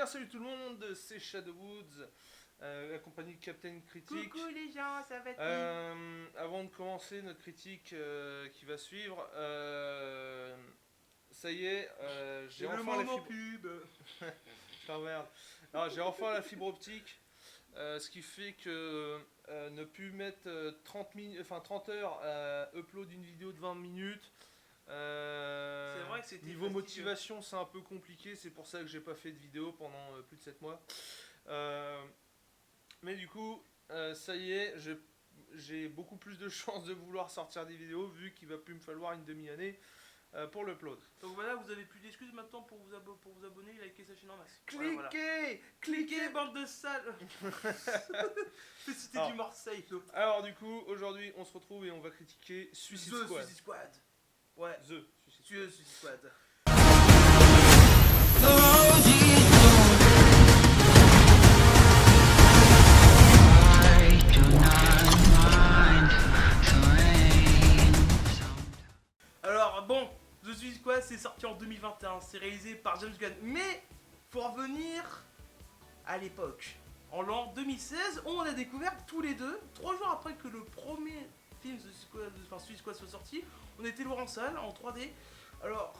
Bien salut tout le monde, c'est Shadowwoods, accompagné de Captain Critique. Coucou les gens, ça va être Avant de commencer notre critique qui va suivre, ça y est, j'ai le enfin la moment fibre. pub. Je t'emmerde. Alors, j'ai enfin la fibre optique, ce qui fait que ne plus mettre 30 heures à upload une vidéo de 20 minutes. C'est vrai que c'était Niveau fastidieux. motivation, c'est un peu compliqué, c'est pour ça que j'ai pas fait de vidéo pendant plus de 7 mois. Mais du coup, ça y est, j'ai beaucoup plus de chances de vouloir sortir des vidéos vu qu'il va plus me falloir une demi-année pour l'upload. Donc voilà, vous avez plus d'excuses maintenant pour vous abonner et liker sa chaîne en masse. Cliquez, Voilà. cliquez. Cliquez, bande de salles. C'était Alors. du Marseille. Alors du coup, aujourd'hui, on se retrouve et on va critiquer Suicide The Squad. Suicide Squad. Ouais, The Suicide tu es Squad. Suicide Squad. Alors bon, The Suicide Squad c'est sorti en 2021, c'est réalisé par James Gunn. Mais faut revenir à l'époque. En l'an 2016, on a découvert tous les deux, 3 jours après que le premier film Suicide Squad soit sorti, on était loin en salle, en 3D. Alors,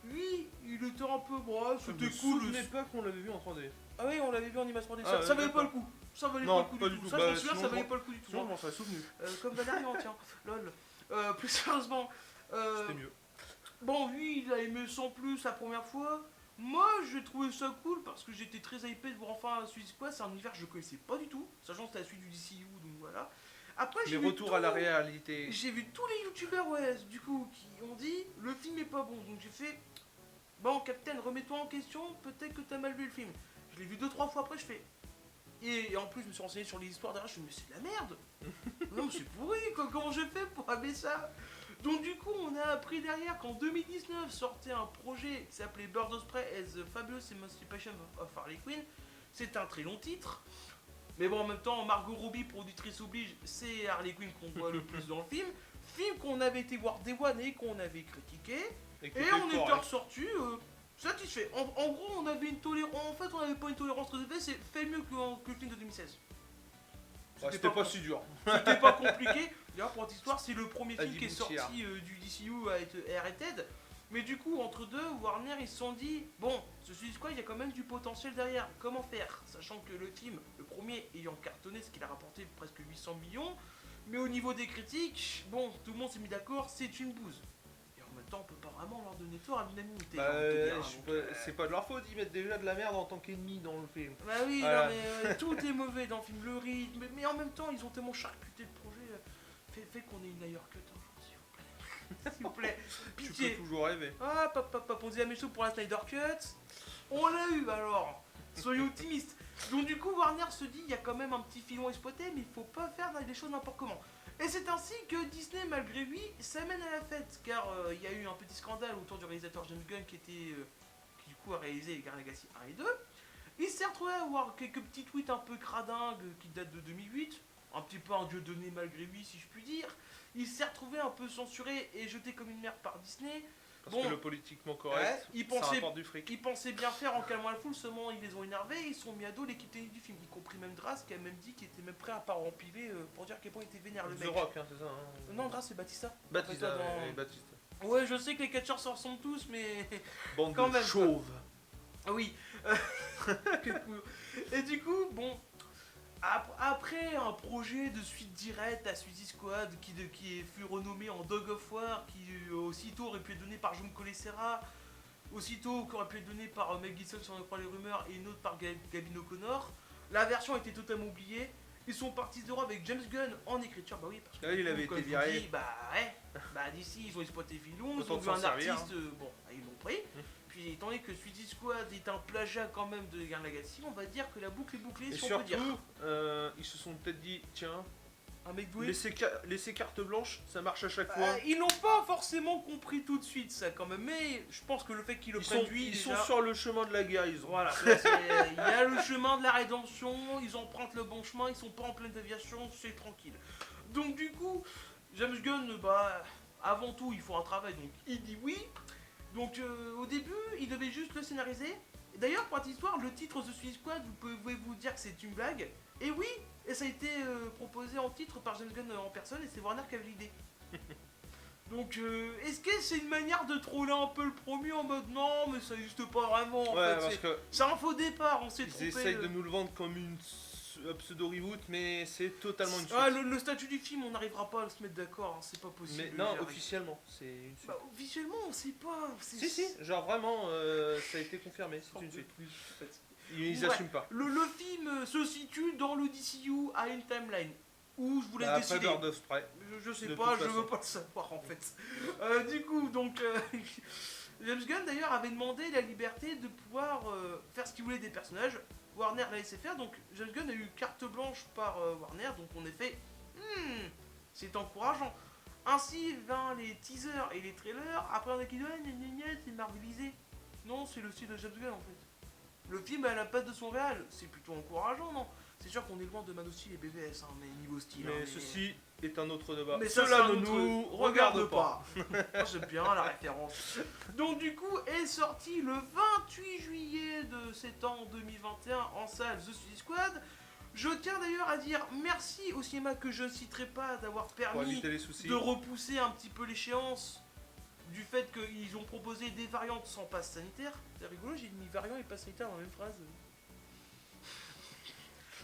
lui, il était un peu, bon, c'était cool. Je ne pas qu'on l'avait vu en 3D. Ah oui, on l'avait vu en image 3D, Ah ça, ouais, ça valait pas le d'accord. coup. Ça valait Non, pas le coup pas du du tout. tout. Ça, Bah, je m'en souviens, sinon, ça je valait m'en- pas le coup du tout. Sinon, je m'en serais souvenu. Comme Valérian, tiens, lol. Plus sérieusement, C'était mieux. bon, lui, il a aimé sans plus la première fois. Moi, j'ai trouvé ça cool parce que j'étais très hypé de voir enfin Suicide Squad. C'est un univers que je connaissais pas du tout, sachant que c'était la suite du DCU, donc voilà. Après, Les retours à la réalité. j'ai vu tous les youtubeurs, ouais, du coup, qui ont dit le film est pas bon. Donc j'ai fait, bon, Captain, remets-toi en question, peut-être que t'as mal vu le film. Je l'ai vu 2-3 fois après, je fais. Et en plus, je me suis renseigné sur les histoires derrière, je me suis dit, mais c'est de la merde! Non, mais c'est pourri, quoi, comment je fais pour aimer ça? Donc, du coup, on a appris derrière qu'en 2019 sortait un projet qui s'appelait Birds of Prey as the Fabulous Emancipation of Harley Quinn. C'est un très long titre. Mais bon, en même temps, Margot Robbie, productrice oblige, c'est Harley Quinn qu'on voit le plus dans le film. Film qu'on avait été voir Day One et qu'on avait critiqué. Et on était ressorti satisfait. En gros, on avait une tolérance. En fait, on n'avait pas une tolérance très élevée, c'est fait mieux que le film de 2016. C'était pas si dur. C'était pas compliqué. D'ailleurs, pour votre histoire, c'est le premier film Adi qui est sorti Boutière. du DCU à être arrêted. Mais du coup, entre deux, Warner ils se sont dit bon, ce Suicide Squad, il y a quand même du potentiel derrière. Comment faire? Sachant que le film, le premier ayant cartonné, ce qu'il a rapporté presque 800 millions. Mais au niveau des critiques, bon, tout le monde s'est mis d'accord, c'est une bouse. Et en même temps, on peut pas vraiment leur donner tort à l'unanimité. C'est pas de leur faute, ils mettent déjà de la merde en tant qu'ennemi dans le film. Bah oui, Voilà. non, mais tout est mauvais dans le film, le rythme, mais en même temps, ils ont tellement charcuté le projet. Fait qu'on ait une Snyder Cut un jour, s'il vous plaît. S'il vous plaît, Tu pitié. peux toujours rêver. Hop, on dit la même chose pour la Snyder Cut. On l'a eu alors. Soyons optimistes. Donc du coup, Warner se dit, il y a quand même un petit filon exploité, mais il faut pas faire les choses n'importe comment. Et c'est ainsi que Disney, malgré lui, s'amène à la fête, car il y a eu un petit scandale autour du réalisateur James Gunn qui du coup a réalisé les Gardiens de la Galaxie 1 et 2. Il s'est retrouvé à avoir quelques petits tweets un peu cradingues qui datent de 2008, un petit peu un dieu donné malgré lui si je puis dire. Il s'est retrouvé un peu censuré et jeté comme une merde par Disney. Parce que le politiquement correct, il ça pensait, rapporte du fric. ils pensaient bien faire en calmant la foule, seulement ils les ont énervés et ils sont mis à dos l'équipe technique du film, y compris même Drax qui a même dit qu'il était même prêt à part empiler pour dire à quel point il était vénère le The mec. Rock, hein, c'est ça. Hein. Non, Drax c'est Batista. Batista, En fait, ouais, Batista. Ouais, je sais que les catcheurs se ressemblent tous, mais Bande quand de même, chauves. ah oui. Et du coup, bon, après un projet de suite directe à Suicide Squad qui fut renommé en Dog of War, qui aussitôt aurait pu être donné par John Colessera, aussitôt qui aurait pu être donné par Mel Gibson si on en croit les rumeurs, et une autre par Gavin O'Connor, la version a été totalement oubliée. Ils sont partis de zéro avec James Gunn en écriture, bah oui, parce que Il avait comme été je vous viré. dis, bah ouais, bah d'ici ils ont exploité Filon, ils Autant ont vu s'en un servir, artiste, bon, ils l'ont pris. Puis étant donné que Suicide Squad est un plagiat quand même de Guardians of the Galaxy, on va dire que la boucle est bouclée, Et si on peut dire. surtout, ils se sont peut-être dit, tiens, Un mec doué. laisser carte blanche, ça marche à chaque fois. Ils l'ont pas forcément compris tout de suite ça quand même, mais je pense que le fait qu'ils le prennent lui, Ils déjà... sont sur le chemin de la guerre, Voilà, là, il y a le chemin de la rédemption, ils empruntent le bon chemin, ils sont pas en pleine déviation, c'est tranquille. Donc du coup, James Gunn, bah, avant tout, il faut un travail, donc il dit oui. Donc au début, il devait juste le scénariser, Et d'ailleurs, pour cette histoire, le titre The Suicide Squad, vous pouvez vous dire que c'est une blague. Et oui, et ça a été proposé en titre par James Gunn en personne, et c'est Warner qui avait l'idée. Donc, est-ce que c'est une manière de troller un peu le premier en mode non, mais ça n'existe pas vraiment en Ouais, fait, parce que c'est un faux départ, on s'est ils trompé. essayent de nous le vendre comme un pseudo-reboot, mais c'est totalement une suite. Ah, le statut du film, on n'arrivera pas à se mettre d'accord, hein, c'est pas possible. Mais non, Jerry. officiellement, c'est une suite. Bah, officiellement, on sait pas. Si, si, genre vraiment, ça a été confirmé, c'est une suite. Ils Ouais. assument pas. Le film se situe dans le DCU à une timeline où je vous laisse Après décider. Bird of Prey. Je sais De pas, toute je façon. veux pas le savoir en fait. Du coup, donc, James Gunn d'ailleurs avait demandé la liberté de pouvoir faire ce qu'il voulait des personnages. Warner l'a laissé faire, donc James Gunn a eu carte blanche par Warner, donc on a fait, c'est encourageant. Ainsi vint les teasers et les trailers. Après on a qui dit ouais, c'est marvelisé. Non, c'est le style de James Gunn en fait. Le film a la patte de son réal, c'est plutôt encourageant, non? C'est sûr qu'on est loin de Man of Steel et BVS, hein, mais niveau style. Mais hein, ceci est un autre débat. mais ça, Cela c'est un ne autre- nous regarde pas. Moi, j'aime bien la référence. Donc du coup est sorti le 28 juillet de cet an 2021 en salle The Suicide Squad. Je tiens d'ailleurs à dire merci au cinéma que je ne citerai pas d'avoir Pour permis éviter les soucis. de repousser un petit peu l'échéance du fait qu'ils ont proposé des variantes sans passe sanitaire. C'est rigolo, j'ai mis variant et passe sanitaire dans la même phrase.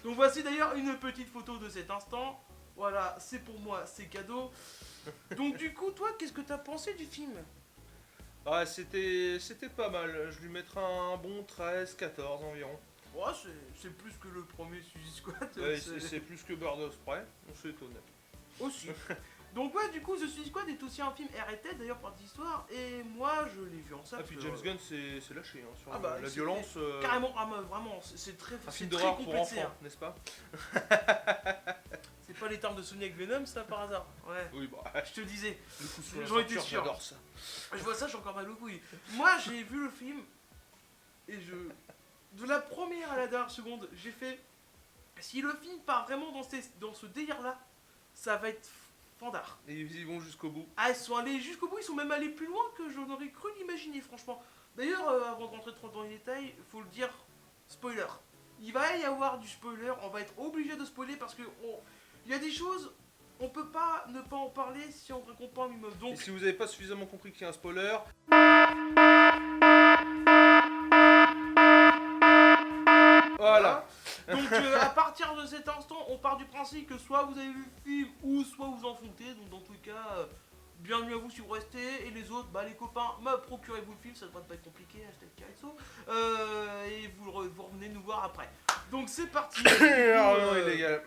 Donc voici d'ailleurs une petite photo de cet instant. Voilà, c'est pour moi, c'est cadeau. Donc du coup, toi, qu'est-ce que t'as pensé du film? Ouais, c'était pas mal. Je lui mettrais un bon 13-14 environ. Ouais, c'est plus que le premier Suicide Squad. Ouais, c'est plus que Bird of Prey, c'est honnête. Aussi. Donc ouais, du coup, The Suicide Squad est aussi un film R&T d'ailleurs pour l'histoire. Et moi, je l'ai vu en salle. Ah, puis James Gunn c'est lâché hein, sur Ah bah, la c'est- violence. Carrément, ah, mais vraiment, c'est très, Un c'est film très d'horreur pour complexé, enfants, hein. n'est-ce pas? C'est pas les termes de Sony avec Venom, ça par hasard. Ouais. Oui, bah, Je te disais, le coup sur la j'en étais ceinture, sûr. j'adore ça. Je vois ça, j'ai encore mal aux couilles. Moi, j'ai vu le film et de la première à la dernière seconde, j'ai fait. Si le film part vraiment dans ce délire-là, ça va être fandard. Et ils y vont jusqu'au bout. Ah, ils sont allés jusqu'au bout, ils sont même allés plus loin que je n'aurais cru l'imaginer, franchement. D'ailleurs, avant de rentrer trop dans les détails, faut le dire, spoiler. Il va y avoir du spoiler, on va être obligé de spoiler parce que il y a des choses, on peut pas ne pas en parler si on raconte pas un minimum. Et Donc, si vous avez pas suffisamment compris qu'il y a un spoiler, voilà. Donc à partir de cet instant, on part du principe que soit vous avez vu le film ou soit vous en foutez. Donc dans tous les cas, bienvenue à vous si vous restez. Et les autres, bah les copains, procurez-vous le film, ça devrait pas être compliqué, hashtag Calypso. Et vous revenez nous voir après. Donc c'est parti. Du coup, Ah non, illégal.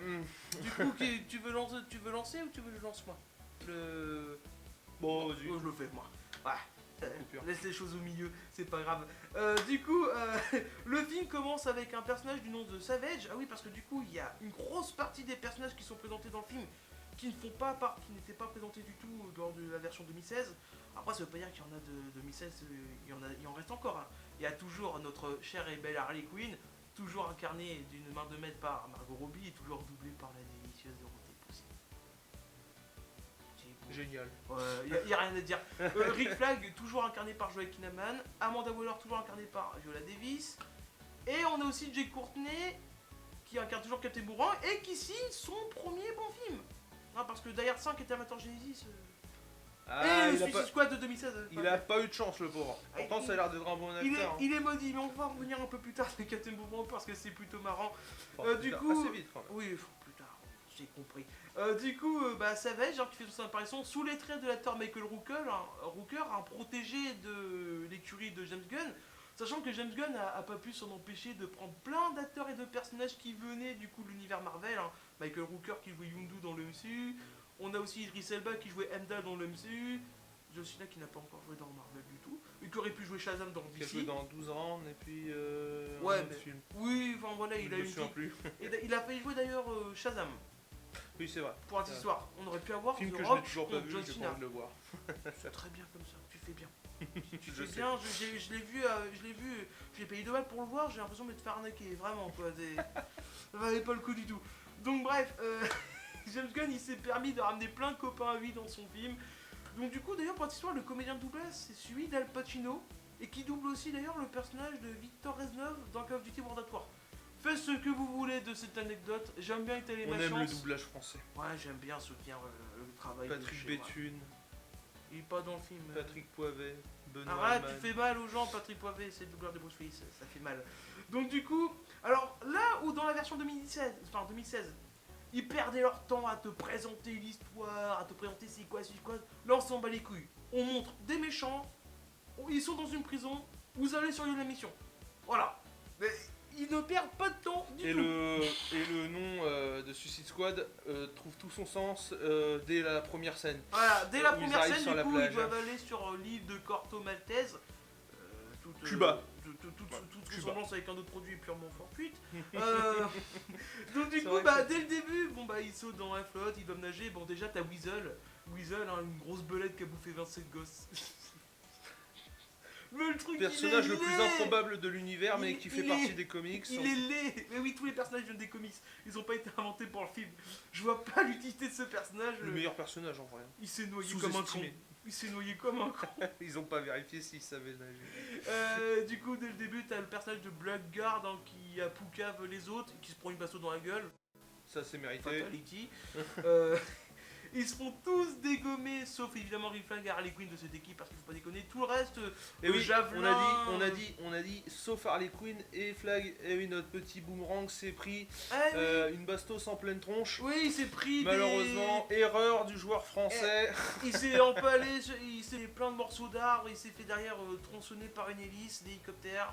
Du coup, tu veux lancer ou tu veux que je lance moi? Bon, vas-y. Je le fais moi. Ouais. Coupure. Laisse les choses au milieu, c'est pas grave. Du coup, le film commence avec un personnage du nom de Savage. Ah oui, parce que du coup, il y a une grosse partie des personnages qui sont présentés dans le film qui ne font pas qui n'étaient pas présentés du tout lors de la version 2016. Après, ça veut pas dire qu'il y en a de 2016, il en reste encore. Hein. Il y a toujours notre chère et belle Harley Quinn, toujours incarnée d'une main de maître par Margot Robbie et toujours doublée par la délicieuse Dorothée Poussy. Génial. Y a rien à dire. Rick Flag, toujours incarné par Joel Kinnaman. Amanda Waller, toujours incarnée par Viola Davis. Et on a aussi Jake Courtney, qui incarne toujours Captain Boomerang et qui signe son premier bon film. Non, parce que d'ailleurs 5 était Amateur Genesis. Ah, et le il a Suicide pas... Squad de 2016. Il a pas eu de chance, le pauvre. Pourtant, il- ça a l'air d'être un bon acteur. hein. Il est maudit, mais on va revenir un peu plus tard sur Captain Boomerang parce que c'est plutôt marrant. Enfin, du putain, coup- assez vite quand même. Oui, plus tard, j'ai compris. Du coup, Savage, qui fait son apparition sous les traits de l'acteur Michael Rooker, un protégé de l'écurie de James Gunn, sachant que James Gunn a pas pu s'en empêcher de prendre plein d'acteurs et de personnages qui venaient du coup de l'univers Marvel. Hein. Michael Rooker qui jouait Yondu dans le MCU, on a aussi Idris Elba qui jouait Heimdall dans le MCU, John Cena qui n'a pas encore joué dans Marvel du tout, et qui aurait pu jouer Shazam dans Il a joué DC. dans 12 rounds et puis Ouais, un autre mais- film. Oui, enfin voilà, il Je a me une souviens plus. et il a failli jouer d'ailleurs Shazam. Oui, c'est vrai. Pour cette histoire, on aurait pu avoir Film The que je Rock n'ai toujours pas contre vu, John j'ai pas Cena. envie de le voir. C'est très bien comme ça, tu fais bien. Tu Je fais sais. bien, je l'ai vu, j'ai payé 2 balles pour le voir, j'ai l'impression de me faire arnaquer, vraiment quoi. Ça valait pas le coup du tout. Donc bref, James Gunn il s'est permis de ramener plein de copains à lui dans son film. Donc du coup d'ailleurs pour cette histoire, le comédien de doublage c'est celui d'Al Pacino. et qui double aussi d'ailleurs le personnage de Victor Reznov dans Call of Duty World at War. Faites ce que vous voulez de cette anecdote, j'aime bien étaler On ma aime le chance. doublage français. Ouais, j'aime bien soutenir le travail de Patrick chez moi. Béthune, Il est pas dans le film. Patrick Poivet, Benoît Arrête, Hamel. tu fais mal aux gens, Patrick Poivet, c'est le doubleur de Bruce Willis, ça fait mal. Donc du coup, alors là où dans la version 2016, ils perdaient leur temps à te présenter l'histoire, à te présenter c'est quoi, là on s'en bat les couilles. On montre des méchants, ils sont dans une prison, vous allez sur la mission. Voilà. Mais ils ne perdent pas de temps du Et tout. le nom de Suicide Squad trouve tout son sens dès la première scène. Voilà, dès la Où ils première arrivent scène, sur du la coup, plage. ils doivent aller sur l'île de Corto Maltese. Cuba. Toute Cuba. ressemblance avec un autre produit purement fortuite. Donc du C'est coup, vrai bah, dès le début, bon bah ils sautent dans la flotte, ils doivent nager. Bon déjà t'as Weasel, hein, une grosse belette qui a bouffé 27 gosses. Mais le truc, Personnage il est le plus laid. improbable de l'univers, mais qui fait il partie est- des comics. Il est laid. Mais oui, tous les personnages viennent des comics. Ils ont pas été inventés pour le film. Je vois pas l'utilité de ce personnage. Le meilleur personnage en vrai. Il s'est noyé comme un con. Sous-estimé. Il s'est noyé comme un con. Ils ont pas vérifié s'il savait nager. Du coup, dès le début, t'as le personnage de Blackguard hein, qui a poucave les autres, qui se prend une baston dans la gueule. Ça c'est mérité. Fatality. Euh, ils se font tous dégommer, sauf évidemment Riffling et Harley Quinn de cette équipe, parce qu'il faut pas déconner. Tout le reste, Et oui, javelin. on a dit, sauf Harley Quinn et Flag, et oui, notre petit boomerang s'est pris Ah oui. une bastos en pleine tronche. Oui, il s'est pris Malheureusement, erreur du joueur français. il s'est empalé, il s'est plein de morceaux d'arbres, il s'est fait derrière tronçonner par une hélice, d'hélicoptère.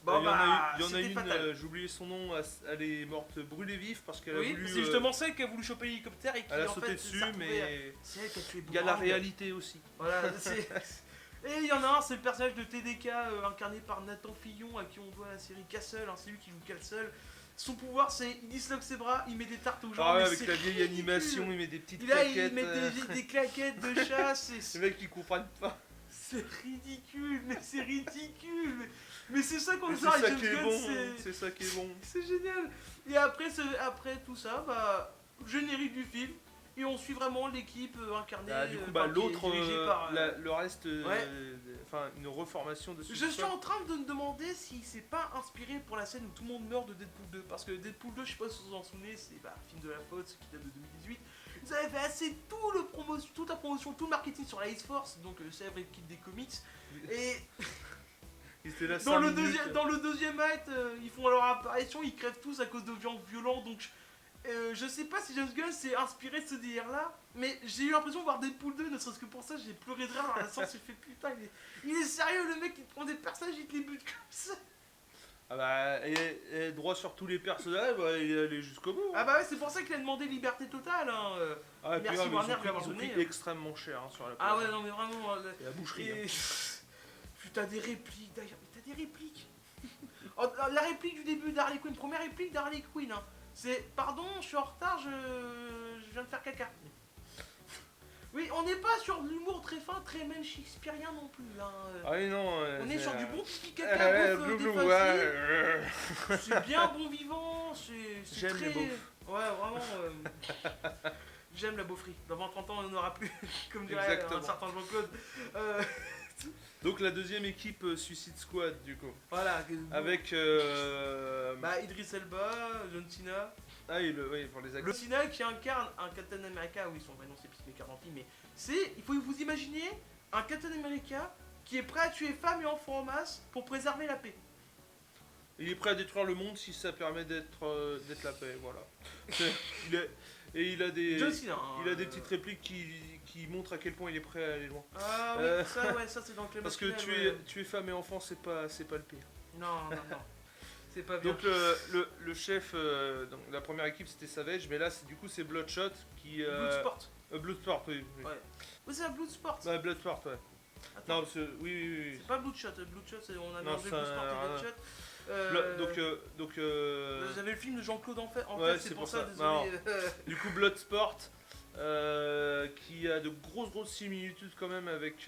Bon, Il y en a c'était une, fatal. j'ai oublié son nom, elle est morte brûlée vive parce qu'elle a Oui, voulu. c'est justement celle qui a voulu choper l'hélicoptère et qui Elle a en sauté fait dessus, s'est retrouvée à- mais C'est elle qui a tué il y a la Boomerang. réalité aussi. Voilà, Et il y en a un, c'est le personnage de TDK incarné par Nathan Fillon, à qui on doit la série Castle, hein, c'est lui qui joue Castle. Son pouvoir, c'est il disloque ses bras, il met des tartes aux gens. Ah ouais, mais avec c'est la vieille ridicule. animation, il met des petites Il claquettes. met des claquettes de chasse. Les mecs qui comprennent pas. C'est ridicule, mais c'est ridicule. Mais c'est ça qu'on Mais dit, c'est ça James qui est Gunn, bon. C'est ça qui est bon. c'est génial. Et après, après tout ça, bah, générique du film. Et on suit vraiment l'équipe incarnée. Ah, du coup, enfin, qui est l'autre, dirigée par, le reste, ouais. enfin, une reformation de Je Suicide suis Squad. en train de me demander si c'est pas inspiré pour la scène où tout le monde meurt de Deadpool 2. Parce que Deadpool 2, je sais pas si vous vous en souvenez, c'est un film de la Fox qui date de 2018. Ils avaient fait assez toute la promotion, tout le marketing sur la X-Force, donc célèbre équipe des comics. Et Ils étaient là dans 5 le, minutes. dans le deuxième acte, ils font leur apparition, ils crèvent tous à cause de gens violents. Donc je sais pas si James Gunn s'est inspiré de ce délire là, mais j'ai eu l'impression de voir Deadpool 2, ne serait-ce que pour ça, j'ai pleuré de rire dans la séance. J'ai fait putain, il est sérieux le mec, il prend des personnages, il te les bute comme ça. Ah bah, et droit sur tous les personnages, bah, il est allé jusqu'au bout. Ah bah ouais, c'est pour ça qu'il a demandé liberté totale. Hein. Ah, et puis, merci mais Warner de ils l'avoir ont pris donné. extrêmement cher hein, sur la Ah plage. ouais, non mais vraiment. Et la boucherie. Et... hein. Putain, des répliques d'ailleurs, mais t'as des répliques. Oh, la réplique du début d'Harley Quinn, première réplique d'Harley Quinn, hein. C'est pardon, je suis en retard, je viens de faire caca. Oui, on n'est pas sur de l'humour très fin, très même shakespearien non plus. Hein. Ah oui, non. On est sur du bon pipi Ouais, caca, bouffe blou, des ouais. C'est bien bon vivant, c'est J'aime très... les beaufs. Ouais, vraiment. J'aime la beaufrie. Dans 20-30 ans, on n'en aura plus, comme dirait Exactement. un certain Jean-Claude. Donc la deuxième équipe Suicide Squad du coup. Voilà. Avec... Bah, Idris Elba, John Cena. Ah oui, oui, pour les Le acteurs. Cena qui incarne un Captain America, oui, son vrai nom c'est Peacemaker dans le film, mais c'est, il faut vous imaginer un Captain America qui est prêt à tuer femmes et enfants en masse pour préserver la paix. Il est prêt à détruire le monde si ça permet d'être la paix, voilà. Et il a des... John Cena. Hein, Il a des petites répliques qui montrent à quel point il est prêt à aller loin. Ah oui, Euh, ça c'est dans le Parce que final, tuer femme et enfant, c'est pas le pire. Non. C'est pas bien. Donc le chef, donc, la première équipe c'était Savage, mais là du coup c'est Bloodshot qui... Bloodsport. Bloodsport, oui. Ouais. Oui, c'est un Bloodsport. Ouais, Bloodsport, ouais. Attends, Non, parce que, oui. c'est pas Bloodshot. Bloodshot, c'est, on a Non, mélangé ça, Bloodsport et Blo- Bloodshot. donc Vous avez le film de Jean-Claude en fait, ouais, c'est c'est pour pour ça, ça. désolé. du coup Bloodsport, qui a de grosses similitudes quand même avec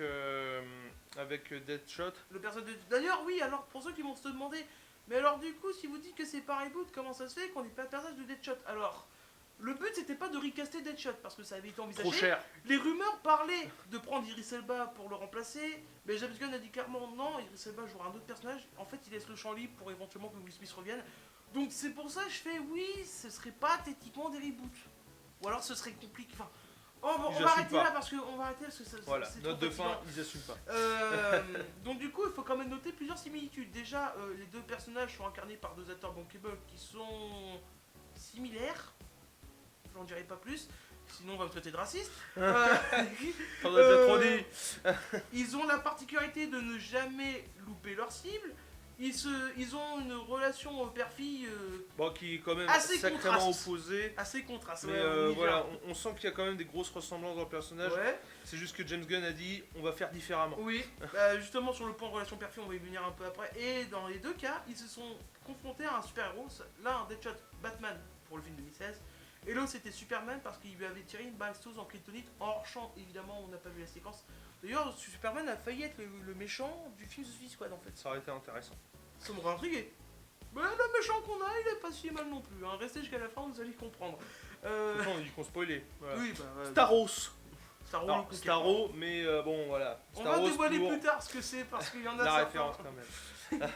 Deadshot. Le personnage de... D'ailleurs, oui, alors pour ceux qui vont se demander, mais alors du coup, si vous dites que c'est pas reboot, comment ça se fait qu'on n'est pas le personnage de Deadshot? Alors, le but c'était pas de recaster Deadshot parce que ça avait été envisagé. Trop cher. Les rumeurs parlaient de prendre Idris Elba pour le remplacer, mais James Gunn a dit clairement non, Idris Elba jouera un autre personnage. En fait, il laisse le champ libre pour éventuellement que Will Smith revienne. Donc c'est pour ça que je fais oui, ce serait pas techniquement des reboots. Ou alors ce serait compliqué. Enfin, on va arrêter là parce que Voilà, c'est note trop de fin, fatigant. ils assument pas. Donc du coup, il faut quand même noter plusieurs similitudes. Déjà, les deux personnages sont incarnés par deux acteurs bankable qui sont similaires. J'en dirai pas plus, sinon on va me traiter de raciste. T'en as déjà trop dit. Ils ont la particularité de ne jamais louper leur cible. Ils ont une relation père-fille Bon, qui est quand même Assez sacrément contraste. opposé. assez contraste. Mais Ouais, voilà, on sent qu'il y a quand même des grosses ressemblances dans le personnage. Ouais. C'est juste que James Gunn a dit on va faire différemment. Oui, justement sur le point de relation père-fille, on va y venir un peu après. Et dans les deux cas, ils se sont confrontés à un super-héros. L'un, un Deadshot Batman pour le film 2016. Et l'autre, c'était Superman parce qu'il lui avait tiré une ballesteuse en kryptonite hors champ. Évidemment, on n'a pas vu la séquence. D'ailleurs, Superman a failli être le méchant du film The Suicide Squad en fait. Ça aurait été intéressant. Ça m'aurait intrigué. Mais le méchant qu'on a, il est pas si mal non plus. Hein. Restez jusqu'à la fin, vous allez comprendre. Pourtant, on a dit qu'on spoilait. Voilà. Oui, bah. Staros. Starro, Alors, Starro, mais bon, voilà. On Staros va dévoiler pour plus tard ce que c'est parce qu'il y en a la certains. référence quand même.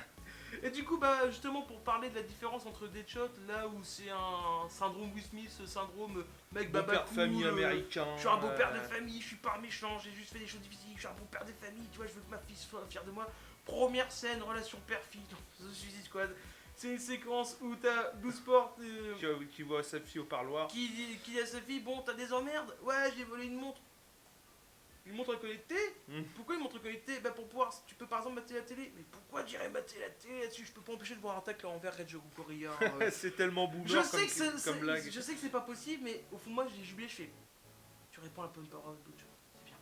Et du coup, bah, justement, pour parler de la différence entre Deadshot, là où c'est un syndrome Will Smith, ce syndrome mec Beau-père baba de famille cool, américain. je suis un beau-père de famille, je suis pas méchant, j'ai juste fait des choses difficiles, je suis un beau-père de famille, tu vois, je veux que ma fille soit fière de moi. Première scène, relation père-fille dans The Suicide Squad. C'est une séquence où t'as Bloodsport Qui voit sa fille au parloir. qui dit à sa fille, bon, t'as des emmerdes? Ouais, j'ai volé une montre. Une montre connectée? Pourquoi une montre connectée? Bah pour pouvoir, tu peux par exemple mater la télé. Mais pourquoi j'irais mater la télé là-dessus? Je peux pas empêcher de voir un tacle envers Red Gorilla. C'est tellement boomer Je sais comme blague. je sais que c'est pas possible, mais au fond de moi j'ai jubilé, je fais. Tu réponds à la bonne parole, Butch.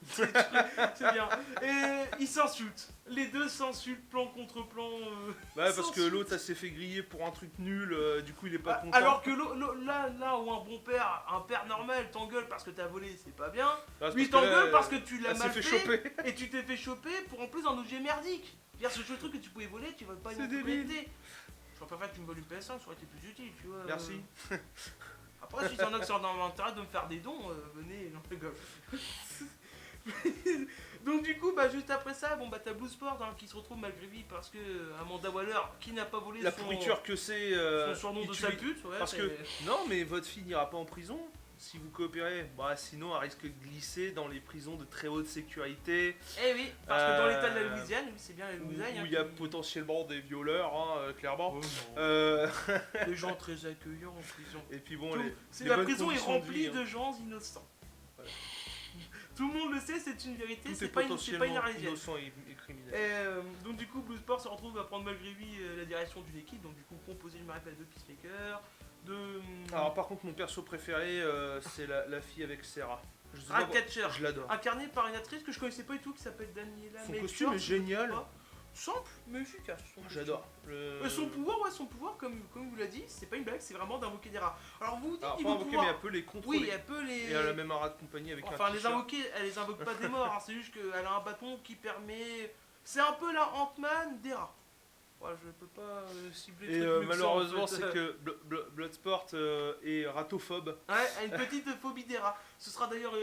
C'est bien. C'est bien. Et ils s'insultent. Les deux s'insultent, plan contre plan. Ouais, parce que s'insultent. l'autre, ça s'est fait griller pour un truc nul, du coup, il est pas content. Alors que là où un bon père, un père normal t'engueule parce que t'as volé, c'est pas bien. Ah, c'est Lui parce que là, t'engueule parce que tu l'as elle s'est mal fait fait, choper. et tu t'es fait choper pour en plus un objet merdique. C'est-à-dire ce truc que tu pouvais voler, tu vas pas C'est une débile. connecter. Je préfère que tu me voles une PS5, ça aurait été plus utile, tu vois. Merci. Après, si t'en as qui sont dans l'intérêt de me faire des dons, venez, non, je rigole. Donc du coup, bah, juste après ça, bon bah t'as Bloodsport hein, qui se retrouve malgré lui parce que Amanda Waller, qui n'a pas volé La son, pourriture que c'est. son surnom il de tue sale les- pute, ouais, Parce c'est- que, non, mais votre fille n'ira pas en prison si vous coopérez. Bah, sinon, elle risque de glisser dans les prisons de très haute sécurité. Eh oui, parce que dans l'état de la Louisiane, oui c'est bien la Où Louisiane. il y a potentiellement des violeurs, hein, clairement. Oh, non. Euh, Des gens très accueillants en prison. et puis bon, Tout- les la bonnes prison est conditions de remplie vie, hein. de gens innocents. Voilà. Tout le monde le sait, c'est une vérité, Tout c'est est pas une potentiellement arlésienne. innocent et criminel. Donc du coup, Bloodsport se retrouve à prendre malgré lui la direction d'une équipe, donc du coup composé, je me rappelle, de Peacemaker, de Alors par contre, mon perso préféré, c'est la fille avec Sarah. Je sais pas pourquoi- Ratcatcher, je l'adore. incarné par une actrice que je connaissais pas du tout, qui s'appelle Daniela Son Melchior, costume est si je me trompe génial. pas. Simple, mais efficace. son costume. J'adore. Son pouvoir, comme vous l'a dit, c'est pas une blague, c'est vraiment d'invoquer des rats. Alors vous vous dites Alors pas niveau invoquer, pouvoir, mais elle peut les contrôler. oui, elle peut les... Et elle a même un rat de compagnie avec Enfin, un les t-shirt. invoquer, elle les invoque pas des morts, hein, c'est juste qu'elle a un bâton qui permet... C'est un peu la Ant-Man des rats. Voilà, je peux pas cibler Et le truc mieux que ça, en malheureusement, fait. c'est que Bloodsport est ratophobe. Ouais, elle a une petite phobie des rats. Ce sera d'ailleurs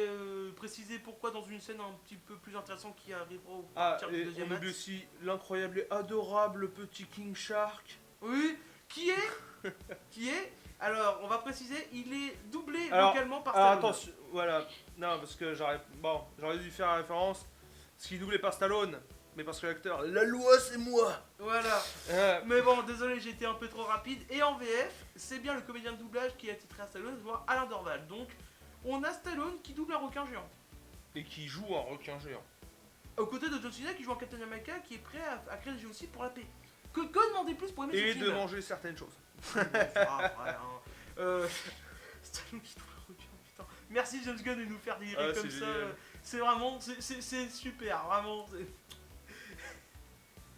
précisé pourquoi dans une scène un petit peu plus intéressante qui arrivera au Ah, partir du et deuxième on acte. oublie aussi l'incroyable et adorable petit King Shark. Oui, qui est... Alors, on va préciser, il est doublé Alors- vocalement par Alors Stallone. attention, voilà. Non, parce que j'aurais dû faire référence. Ce qui est doublé par Stallone. Mais parce que l'acteur, la loi c'est moi. Voilà. Mais bon, désolé, j'ai été un peu trop rapide. Et en VF, c'est bien le comédien de doublage qui a titré à Stallone, voire Alain Dorval. Donc, on a Stallone qui double un requin géant. Et qui joue un requin géant. Aux côtés de John Cena qui joue un Captain America qui est prêt à créer le génocide pour la paix. Que demander plus pour aimer ce Et film de manger certaines choses. Stallone qui double un requin, putain. Merci James Gunn de nous faire délirer Ah, comme c'est ça. génial. C'est vraiment, c'est super, vraiment.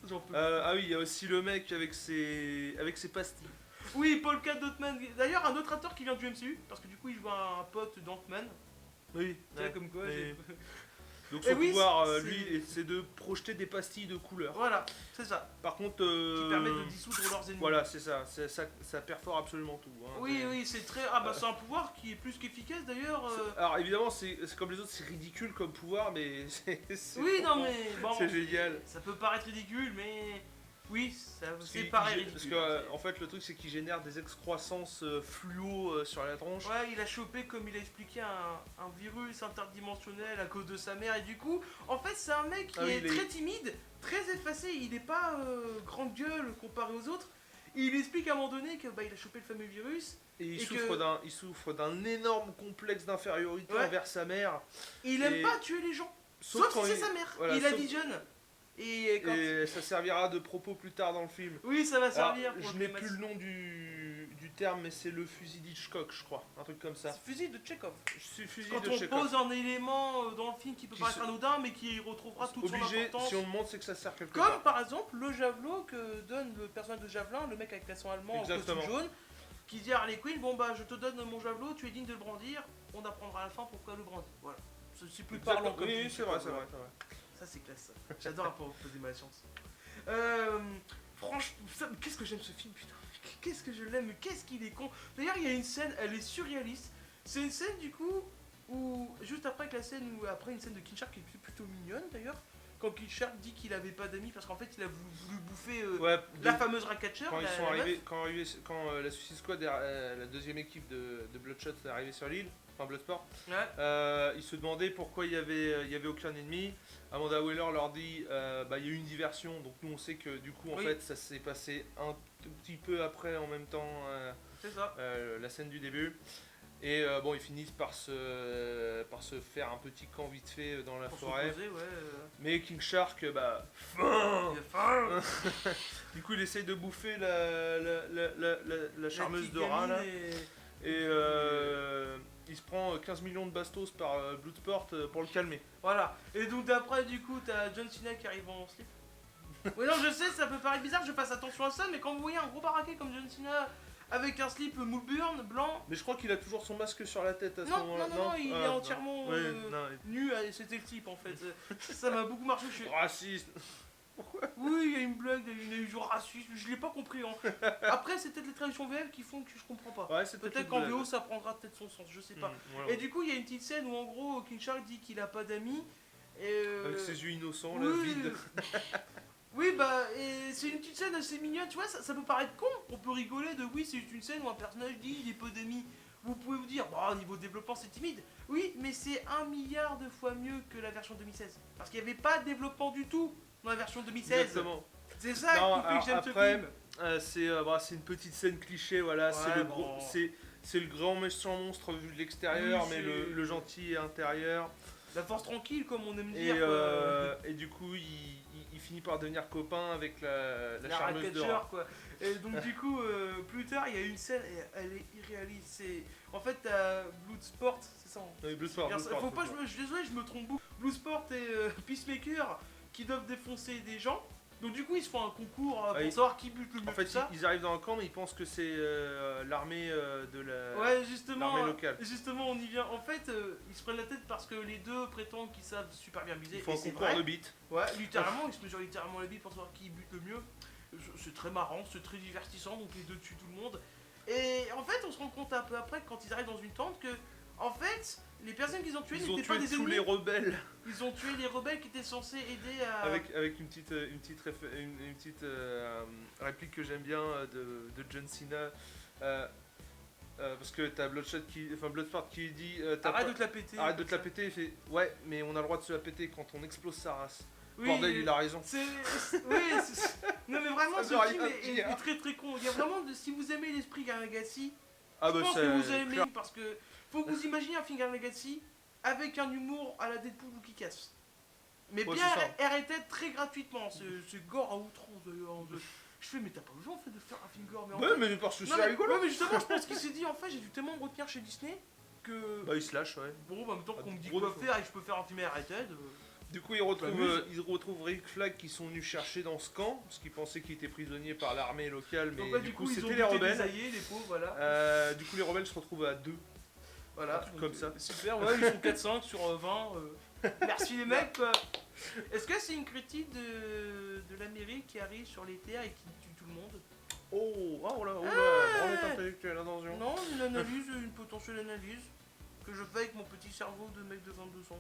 J'en peux plus. Ah oui, il y a aussi le mec avec ses pastilles. Oui, Paul K. Dotman. D'ailleurs, un autre acteur qui vient du MCU, parce que du coup, il joue un pote d'Ant-Man. Oui. Tu sais, comme quoi. mais- Donc Et son oui, pouvoir, c'est- lui, c'est de projeter des pastilles de couleurs. Voilà, c'est ça. Par contre, Qui permet de dissoudre leurs ennemis. voilà, c'est ça. Ça perfore absolument tout. Hein. Oui, oui, c'est très. Ah bah c'est un pouvoir qui est plus qu'efficace d'ailleurs. Alors évidemment, c'est comme les autres, c'est ridicule comme pouvoir, mais Oui, non mais bon. c'est génial. Ça peut paraître ridicule, mais oui, c'est Parce pareil qu'il- ridicule. Parce que en fait, le truc, c'est qu'il génère des excroissances fluo sur la tronche. Ouais, il a chopé, comme il a expliqué, un virus interdimensionnel à cause de sa mère. Et du coup, en fait, c'est un mec qui Ah oui, est il est- très timide, très effacé. Il n'est pas grande gueule comparé aux autres. Et il explique à un moment donné que bah, il a chopé le fameux virus. Et il Et souffre que- il souffre d'un énorme complexe d'infériorité Ouais. envers sa mère. Et il aime Et- pas tuer les gens. Sauf Sauf quand si c'est il- sa mère. voilà, il a sauf- dit jeune. Et quand. Et ça servira de propos plus tard dans le film. Oui, ça va Alors, servir pour je le n'ai climax. plus le nom du terme, mais c'est le fusil d'Hitchcock, je crois. Un truc comme ça. C'est fusil de Chekhov. C'est fusil Quand de on Chekhov. pose un élément dans le film qui peut Qui paraître se- anodin, mais qui retrouvera toute son Obligé, importance. si on le montre, c'est que ça sert quelque Comme part. par exemple le javelot que donne le personnage de Javelin, le mec avec l'accent allemand en Exactement. costume jaune, qui dit à Harley Quinn, bon bah je te donne mon javelot, tu es digne de le brandir, on apprendra à la fin pourquoi le brandir. Voilà. C'est plus Exactement. parlant comme Oui, film, c'est vrai, c'est voilà. vrai, c'est vrai. Ça c'est classe ça. J'adore poser ma chance. Franchement, qu'est-ce que j'aime ce film, putain. Qu'est-ce que je l'aime, mais qu'est-ce qu'il est con. D'ailleurs il y a une scène, elle est surréaliste. C'est une scène du coup où, juste après que la scène où, après une scène de King Shark qui est plutôt mignonne d'ailleurs, quand King Shark dit qu'il avait pas d'amis parce qu'en fait il a voulu bouffer Ouais, la fameuse Ratcatcher. quand ils la- sont la meuf. arrivés, quand la Suicide Squad, la deuxième équipe de Bloodshot est arrivée sur l'île, enfin Bloodsport, Ouais. ils se demandaient pourquoi il y avait aucun ennemi. Amanda Waller leur dit, bah il y a eu une diversion, donc nous on sait que du coup en Oui. fait ça s'est passé un tout petit peu après en même temps C'est ça. la scène du début. Et bon, ils finissent par se faire un petit camp vite fait dans la Pour forêt. s'opposer, ouais. Mais King Shark, bah, Il a faim. du coup, il essaye de bouffer la charmeuse petite de rat là. gamine Et il se prend 15 millions de bastos par Bloodsport pour le calmer. Voilà. Et donc d'après, du coup, t'as John Cena qui arrive en slip. Oui, non, je sais, ça peut paraître bizarre, je fasse attention à ça, mais quand vous voyez un gros baraquet comme John Cena avec un slip Moulburn blanc. Mais je crois qu'il a toujours son masque sur la tête à ce Non, moment-là. non, non, il est entièrement Ouais, non, nu, c'était le slip en fait. Ça m'a beaucoup marché. Je suis... raciste. Oui, il y a une blague, il y a eu genre raciste, je l'ai pas compris. Hein. Après, c'est peut-être les traductions VF qui font que je comprends pas. Ouais, c'est Peut-être qu'en VO ça prendra peut-être son sens, je sais pas. Voilà. Et du coup, il y a une petite scène où en gros, King Shark dit qu'il a pas d'amis. Avec ses yeux innocents, là, oui, vides. oui, bah, et c'est une petite scène assez mignonne, tu vois, ça peut paraître con. On peut rigoler de oui, c'est une scène où un personnage dit il est pas d'amis. Vous pouvez vous dire, bah, au niveau développement, c'est timide. Oui, mais c'est 1 milliard de fois mieux que la version 2016. Parce qu'il n'y avait pas de développement du tout dans la version 2016. Exactement. C'est ça Non, qui fait que j'aime ce après, film. c'est une petite scène cliché, voilà. c'est Ouais, le bon. gros, c'est le grand méchant monstre vu de l'extérieur, Oui, mais c'est- le gentil est intérieur. La force tranquille, comme on aime Et, dire. et du coup, il finit par devenir copain avec la La charmeuse de Ratcatcher, rat. quoi. Et donc du coup, plus tard, il y a une scène, et elle est irréaliste. En fait, t'as Bloodsport, c'est ça. Oui, Bloodsport, Faut pas, je suis désolé, je me trompe beaucoup. Bloodsport et Peacemaker qui doivent défoncer des gens. Donc du coup, ils se font un concours pour Oui. savoir qui bute le mieux. En fait, tout ça. ils arrivent dans le camp, mais ils pensent que c'est l'armée de la Ouais, justement, l'armée locale. justement, on y vient. En fait, ils se prennent la tête parce que les deux prétendent qu'ils savent super bien viser. Ils font et un c'est concours vrai. de beat. Ouais, littéralement, ils se mesurent littéralement la bite pour savoir qui bute le mieux. C'est très marrant, c'est très divertissant, donc les deux tuent tout le monde. Et en fait, on se rend compte un peu après, quand ils arrivent dans une tente, que en fait, les personnes qu'ils ont tuées Ils ont n'étaient pas tué des tous ennemis. les rebelles Ils ont tué les rebelles qui étaient censés aider à. avec une petite réplique que j'aime bien de John Cena. Parce que t'as Bloodsport qui dit Arrête de te la péter. arrête de te la péter, il fait ouais, mais on a le droit de se la péter quand on explose sa race. Oui, Bordel, il a raison. Oui, non mais vraiment, Ça ce veut rien film est dire. très très con. Il y a vraiment, si vous aimez l'esprit Guerre Legacy, Ah je pense c'est que vous aimez clair. parce que faut que vous imaginer un film Guerre Legacy avec un humour à la Deadpool ou qui casse. Mais Ouais, bien c'est arrêté très gratuitement. C'est gore à outrance d'ailleurs. Je fais, mais t'as pas besoin en fait de faire un film gore. Mais en Ouais, fait- mais parce que Non, c'est mais, rigolo. ouais, mais justement, je pense qu'il s'est dit en fait, j'ai dû tellement me retenir chez Disney que. Bah il se lâche, ouais. Bon, en même temps Ah, qu'on me dit gros quoi défaut. faire et que je peux faire un film arrêté. Du coup, m'amuse. ils retrouvent Rick Flag qui sont venus chercher dans ce camp, parce qu'ils pensaient qu'il était prisonnier par l'armée locale, mais Donc, ouais, du coup, ils ont c'était buté les rebelles. des alliés, les pauvres, voilà. Du coup, les rebelles se retrouvent à 2. Voilà, un truc comme ça. Super, ouais, ils sont 4-5 sur 20. Merci les mecs, quoi. Est-ce que c'est une critique de l'Amérique qui arrive sur les terres et qui tue tout le monde? Oh là, Ah branlette intellectuelle, attention. Non, une analyse, une potentielle analyse que je fais avec mon petit cerveau de mec de 22 ans.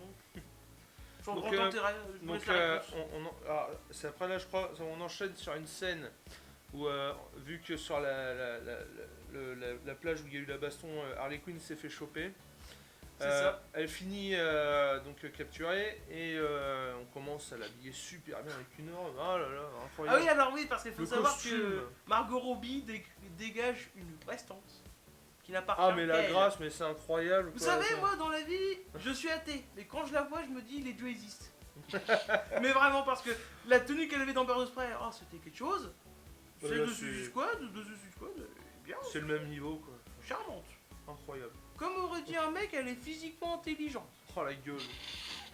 Sans Donc, grand intérêt, je vous laisse la réponse. c'est après là, je crois, on enchaîne sur une scène où, vu que sur la plage où il y a eu la baston, Harley Quinn s'est fait choper. C'est ça. Elle finit donc capturée et on commence à l'habiller super bien avec une robe. Oh là là, Ah incroyable. oui, alors oui, parce qu'il faut Le savoir costume. que Margot Robbie dégage une prestance qui n'appartient Ah mais la qu'à elle. grâce, mais c'est incroyable. Vous quoi. savez, moi dans la vie, je suis athée, mais quand je la vois, je me dis les dieux existent. Mais vraiment, parce que la tenue qu'elle avait dans Birds of Prey, oh, c'était quelque chose. Celle Là, de c'est- Suicide Squad, bien, C'est le même niveau quoi. charmante. Incroyable. Comme aurait dit un mec, elle est physiquement intelligente. Oh la gueule.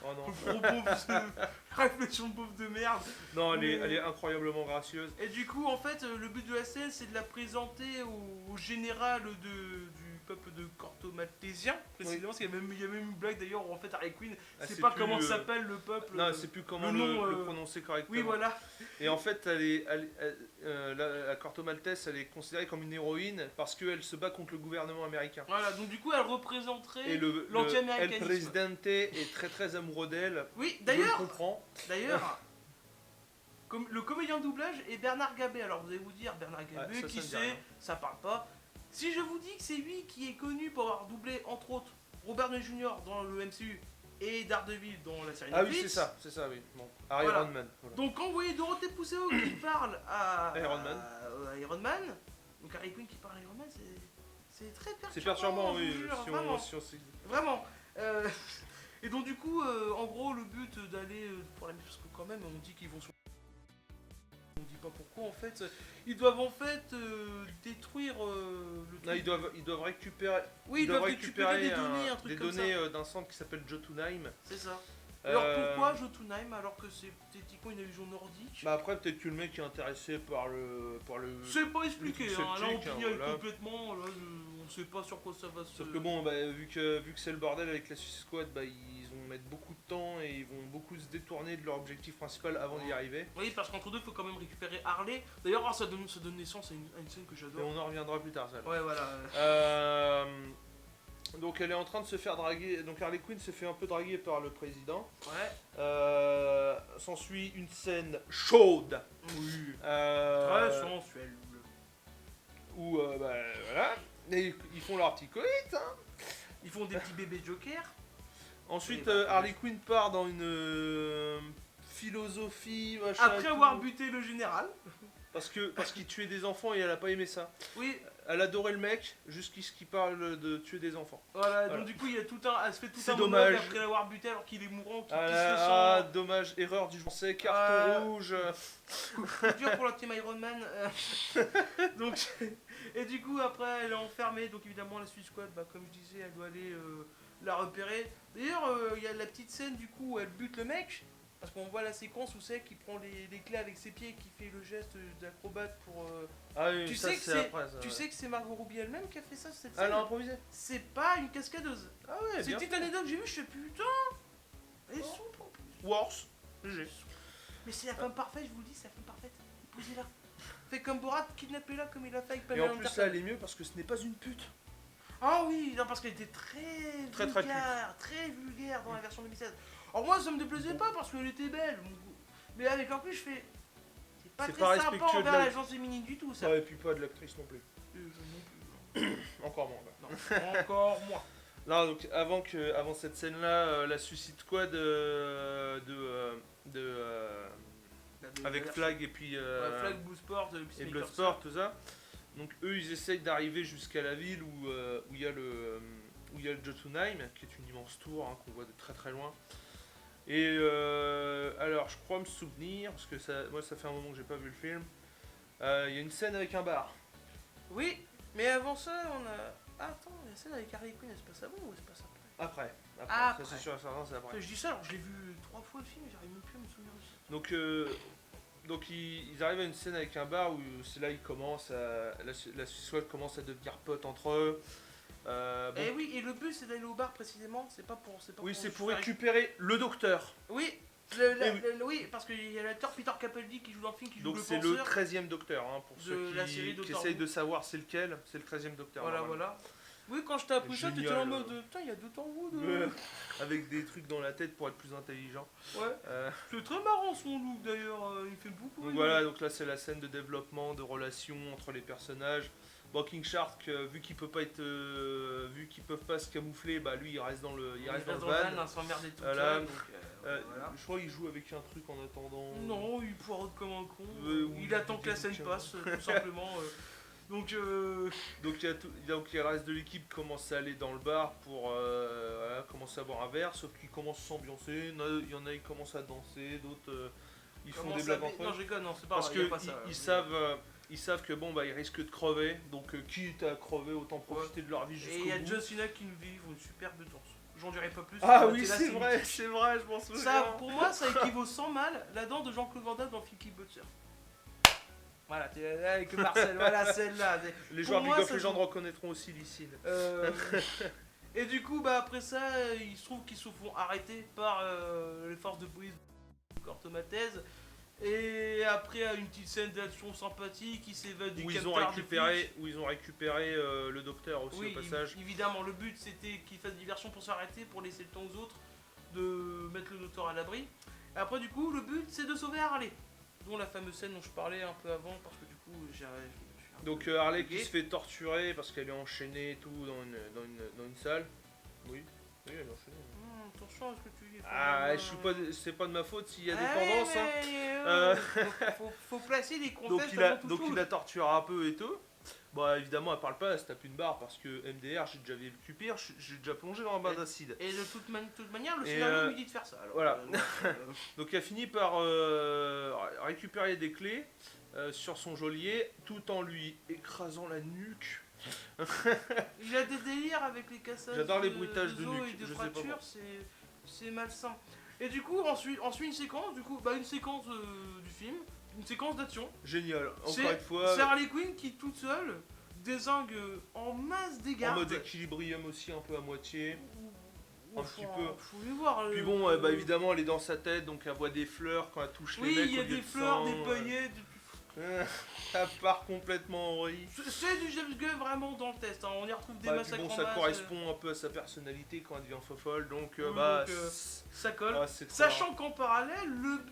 Oh non. Gros pauvre réflexion de pauvre de merde. Non, elle est incroyablement gracieuse. Et du coup, en fait, le but de la scène, c'est de la présenter au général du peuple de Corto Maltésien. Précisément, parce qu'il y a même une blague d'ailleurs où en fait Harley Quinn, Ah, c'est c'est pas plus, comment s'appelle le peuple. Non, c'est plus comment le nom, le prononcer correctement. Oui, voilà. Et en fait, la Corto Maltese, elle est considérée comme une héroïne parce qu'elle se bat contre le gouvernement américain. Voilà, donc du coup, elle représenterait Et El l'anti-américanisme. Presidente est très très amoureux d'elle. Oui, Je le d'ailleurs, comprends. le comédien de doublage est Bernard Gabé. Alors vous allez vous dire, Bernard Gabé, Ouais, ça qui me dit c'est? rien. Ça parle pas. Si je vous dis que c'est lui qui est connu pour avoir doublé, entre autres, Robert Downey Jr. dans le MCU et Daredevil dans la série Ah oui, Netflix. c'est ça, oui. Bon, Iron Voilà. Man. Voilà. Donc quand vous voyez Dorothée Pousseau qui parle à Iron Man. donc Harley Quinn qui parle à Iron Man, c'est très perturbant. C'est perturbant, je oui. vous jure, Si vraiment. on Vraiment. Et donc du coup, en gros, le but d'aller pour la mission, parce que quand même, on dit qu'ils vont sur... On dit pas pourquoi, en fait. Ils doivent en fait détruire le Non, truc. ils doivent récupérer. Oui, ils doivent récupérer des données, un truc des comme données ça. d'un centre qui s'appelle Jotunheim. C'est ça. Alors pourquoi Jotunheim alors que c'est techniquement une religion nordique? Bah après peut-être que le mec est intéressé par le C'est pas expliqué, le hein. Là on sceptique, pignole voilà. complètement, là on sait pas sur quoi ça va se... Sauf que bon, bah, vu que c'est le bordel avec la Suicide Squad, bah, ils vont mettre beaucoup de temps et ils vont beaucoup se détourner de leur objectif principal avant d'y arriver. Oui, parce qu'entre deux, il faut quand même récupérer Harley. D'ailleurs, ça donne naissance à une scène que Et j'adore. on en reviendra plus tard, ça. Ouais, voilà. Donc elle est en train de se faire draguer. Donc Harley Quinn se fait un peu draguer par le président. Ouais. S'ensuit une scène chaude. Oui. Euh, Très sensuel. où bah, voilà. Et ils font leur petit coït. Hein. Ils font des petits bébés Joker. Ensuite, Oui, bah, Harley Quinn part dans une philosophie, machin. Après et tout, avoir buté le général. parce qu'il tuait des enfants et elle a pas aimé ça. Oui, Elle adorait le mec jusqu'à ce qu'il parle de tuer des enfants. voilà. Voilà. Donc du coup, il y a elle se fait tout C'est un dommage. monologue après l'avoir buté alors qu'il est mourant, qu'il Ah, pisse là, le sang. ah, dommage, erreur du français, carton rouge. C'est dur pour la team Iron Man. Donc, et du coup, après, elle est enfermée. Donc, évidemment, la Suicide Squad, bah, comme je disais, elle doit aller la repérer. D'ailleurs, il y a la petite scène du coup où elle bute le mec. Parce qu'on voit la séquence où c'est qui prend les clés avec ses pieds, qui fait le geste d'acrobate pour. Ah oui, Tu ça sais que c'est après. Ça, Tu ouais. sais que c'est Margot Robbie elle-même qui a fait ça, cette Ah, scène. elle a improvisé. C'est pas une cascadeuse. Ah ouais, C'est bien. une petite anecdote que j'ai vue, je fais putain. Elle est souple en plus. Worse. GG. Mais c'est la femme parfaite, je vous le dis, c'est la femme parfaite. Posez-la. Fait comme Borat, kidnappez-la comme il a fait avec Et Pamela en plus, Anderson. ça elle est mieux parce que ce n'est pas une pute. Ah oui, non, parce qu'elle était très vulgaire, très vulgaire dans la version 2016. Alors moi, ça me déplaisait pas parce qu'elle était belle. Mais avec en plus, je fais... C'est pas C'est très pas sympa respectueux de envers la- la gente féminine du tout, ça. Ouais, et puis pas de l'actrice non plus. Non plus. Encore moins. Là. Non, encore moins. Non, donc avant cette scène-là, la Suicide Squad avec Flag et puis Ouais, Flag, Bloodsport, et Peacemaker, Bloodsport, tout ça. Donc eux, ils essayent d'arriver jusqu'à la ville où il y a le Jotunheim, qui est une immense tour hein, qu'on voit de très très loin. Et alors, je crois me souvenir, parce que moi ça fait un moment que j'ai pas vu le film, il y a une scène avec un bar. Oui, mais avant ça, on a... Ah, attends, la scène avec Harley Quinn, elle se passe avant ou elle se passe après? Après. Après. Ça c'est sûr et certain, c'est après. Je dis ça alors je l'ai vu 3 fois le film et j'arrive même plus à me souvenir aussi. Donc ils arrivent à une scène avec un bar où c'est là ils commencent la Suicide Squad commence à devenir potes entre eux. Bon, Et oui, et le but c'est d'aller au bar précisément, c'est pas pour. oui, c'est pour faire- récupérer le docteur. Oui, Eh oui. oui, parce qu'il y a l'acteur Peter Capaldi qui joue dans le film, qui joue Donc le c'est le penseur 13e docteur, hein, pour de ceux la série qui Doctor essayent Who. de savoir c'est lequel, c'est le 13e docteur. Voilà, normalement. voilà. Oui, quand je t'ai appris ça, t'étais Génial, en mode putain, il y a Doctor Who. Avec des trucs dans la tête pour être plus intelligent. Ouais, Euh, c'est très marrant son look d'ailleurs, il fait beaucoup. donc rigoler. voilà, donc là c'est la scène de développement, de relations entre les personnages. Bon, King Shark, vu qu'il peut pas être, vu qu'ils peuvent pas se camoufler, bah lui il reste dans le, il reste dans le van. Hein, s'emmerder tout Voilà. seul. Donc, voilà. Je crois qu'il joue avec un truc en attendant. Non, il poirote comme un con. Ou Il attend du que la scène bouquin. passe, tout simplement. Donc, Donc il y a le reste de l'équipe qui commence à aller dans le bar pour voilà, commencer à boire un verre, sauf qu'ils commencent à s'ambiancer. Il y en a qui commencent à danser, d'autres ils font comment des ça blagues fait- entre eux. Non, je rigole, non, c'est pas Parce vrai, y a que pas ça. ils savent que bon bah ils risquent de crever, donc quitte à crever, autant profiter de leur vie Et jusqu'au il y a bout. John Cena qui nous vit une superbe danse. J'en dirai pas plus. Ah parce oui que là, c'est vrai, je m'en souviens. Ça, pour moi, ça équivaut sans mal la danse de Jean-Claude Van Damme dans Ficky Butcher. Voilà, t'es là avec Marcel, voilà celle-là. Les Pour joueurs moi, League of ça Legends joue. reconnaîtront aussi Licine. Et du coup, bah après ça, il se trouve qu'ils se font arrêter par les forces de police de Corto Maltese. Et après, une petite scène d'action sympathique, ils s'évadent du Où capteur de flics. où ils ont récupéré le docteur aussi Oui, au passage. évidemment, le but c'était qu'ils fassent diversion pour s'arrêter, pour laisser le temps aux autres de mettre le docteur à l'abri. Et après, du coup, le but c'est de sauver Harley, dont la fameuse scène dont je parlais un peu avant, parce que du coup, je suis un Donc peu Harley qui fatigué. se fait torturer parce qu'elle est enchaînée et tout dans une salle. Oui, oui, elle est enchaînée. Attention à ce que tu dis. Ah, je suis pas, c'est pas de ma faute s'il y a des Ouais, tendances. Hein. mais, faut placer des Donc contextes il a, avant toute donc chose. il la torture un peu et tout. Bon, évidemment, elle parle pas, elle se tape une barre parce que MDR, j'ai déjà vécu pire, j'ai déjà plongé dans un bain d'acide. Et de toute manière, le Et, scénario lui dit de faire ça. Alors, voilà. euh, Donc elle finit par récupérer des clés sur son geôlier tout en lui écrasant la nuque. il a des délires avec les cassages. J'adore les bruitages de os nuque, et de je sais pas fractures, moi. c'est malsain. Et du coup, ensuite une séquence, une séquence du film, une séquence d'action. Génial, encore C'est une fois. c'est Harley Quinn qui toute seule dézingue en masse des En gardes. mode équilibrium aussi, un peu à moitié. Un petit peu. Faut lui voir. Puis bon, bah évidemment, elle est dans sa tête, donc elle voit des fleurs quand elle touche Oui, les mecs. il y a au lieu des de fleurs, sang, des paillettes. Ça part complètement en vrille. C'est du James Gunn vraiment dans le test. Hein. On y retrouve des Bah, puis massacres bon, en ça masse. correspond un peu à sa personnalité quand elle devient fofolle, donc Oui, bah. donc, ça colle. C'est trop Sachant qu'en parallèle,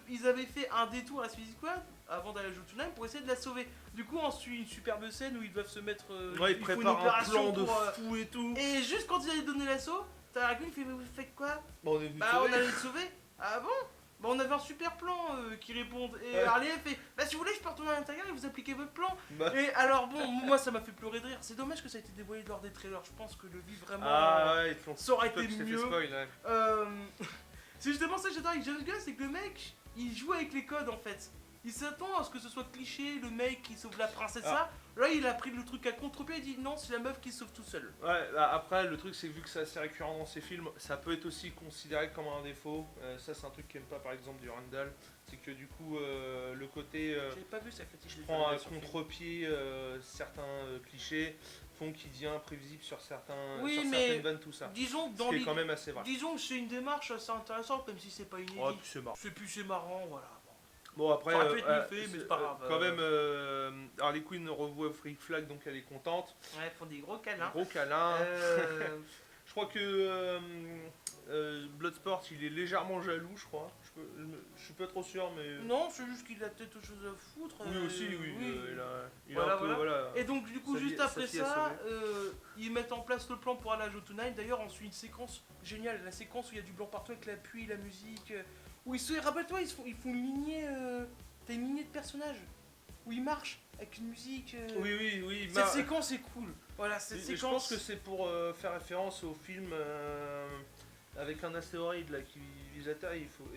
ils avaient fait un détour à Suicide Squad avant d'aller à Jotunheim pour essayer de la sauver. Du coup, on suit une superbe scène où ils doivent se mettre. Ouais, ils font une préparent un opération plan de pour, fou et tout. Et juste quand ils allaient donner l'assaut, t'as Harley Quinn qui fait mais vous faites quoi? Bon, on est venu Bah sauver. on allait le sauver. Ah bon? Bah on avait un super plan qui répondent. Et Ouais. Harley elle fait bah si vous voulez je peux retourner à l'intérieur et vous appliquez votre plan. Bah, Et alors bon, moi ça m'a fait pleurer de rire. C'est dommage que ça ait été dévoilé lors des trailers. Je pense que le vivre vraiment. ah ouais, ils te l'ont Ça aurait toi, été tu t'es fait mieux. spoil, ouais. C'est justement ça que j'adore avec James Gunn, c'est que le mec, il joue avec les codes en fait. Il s'attend à ce que ce soit cliché, le mec qui sauve la princesse, ça. Là, il a pris le truc à contre-pied et dit non, c'est la meuf qui se sauve tout seul. Ouais, bah, après, le truc, c'est que vu que c'est assez récurrent dans ces films, ça peut être aussi considéré comme un défaut. Ça, c'est un truc qu'aime pas, par exemple, du Randall. C'est que du coup, le côté J'avais pas vu sa fétiche. prend à contre-pied certains clichés, font qu'il devient imprévisible sur Oui, sur mais certaines vannes, tout ça. Disons que Ce dans qui est les... quand même assez vrai. Disons que c'est une démarche assez intéressante, même si c'est pas inédit. Oh, puis c'est marrant. C'est marrant, voilà. Bon, après, Ça aurait pu être mieux fait, mais c'est pas grave. quand même, Harley Quinn revoit Freak Flag, donc elle est contente. Ouais, ils font des gros câlins. Gros câlin. Euh, Je crois que Bloodsport, il est légèrement jaloux, je crois. Je suis pas trop sûr, mais. Non, c'est juste qu'il a peut-être autre chose à foutre. Oui, aussi, oui. Il Voilà, a un peu, voilà. voilà. Et donc du coup Sa juste vie- après sa fille a ça, ils mettent en place le plan pour aller à Jotunheim. D'ailleurs on suit une séquence géniale, la séquence où il y a du blanc partout avec la pluie, la musique. Où rappelle-toi, ils font une lignée, t'as une lignée de personnages. Où ils marchent avec une musique. Oui. Cette séquence est cool. Voilà, cette Je pense séquence. que c'est pour faire référence au film avec un astéroïde là qui vise la Terre. Il faut,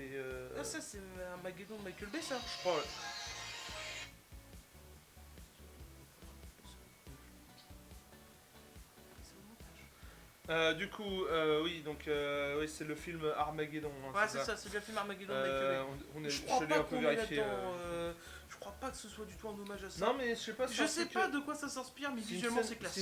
Ah ça c'est un Mageddon de Michael Bay ça. je crois. Du coup, oui, donc oui, c'est le film Armageddon. Hein, Ouais c'est ça, c'est bien le film Armageddon de Michael Bay. Je Je crois l'ai pas un peu qu'on est vérifié. là-dedans. Je crois pas que ce soit du tout un hommage à ça. Non, mais je sais pas. Je sais pas de quoi ça s'inspire, mais visuellement c'est classe.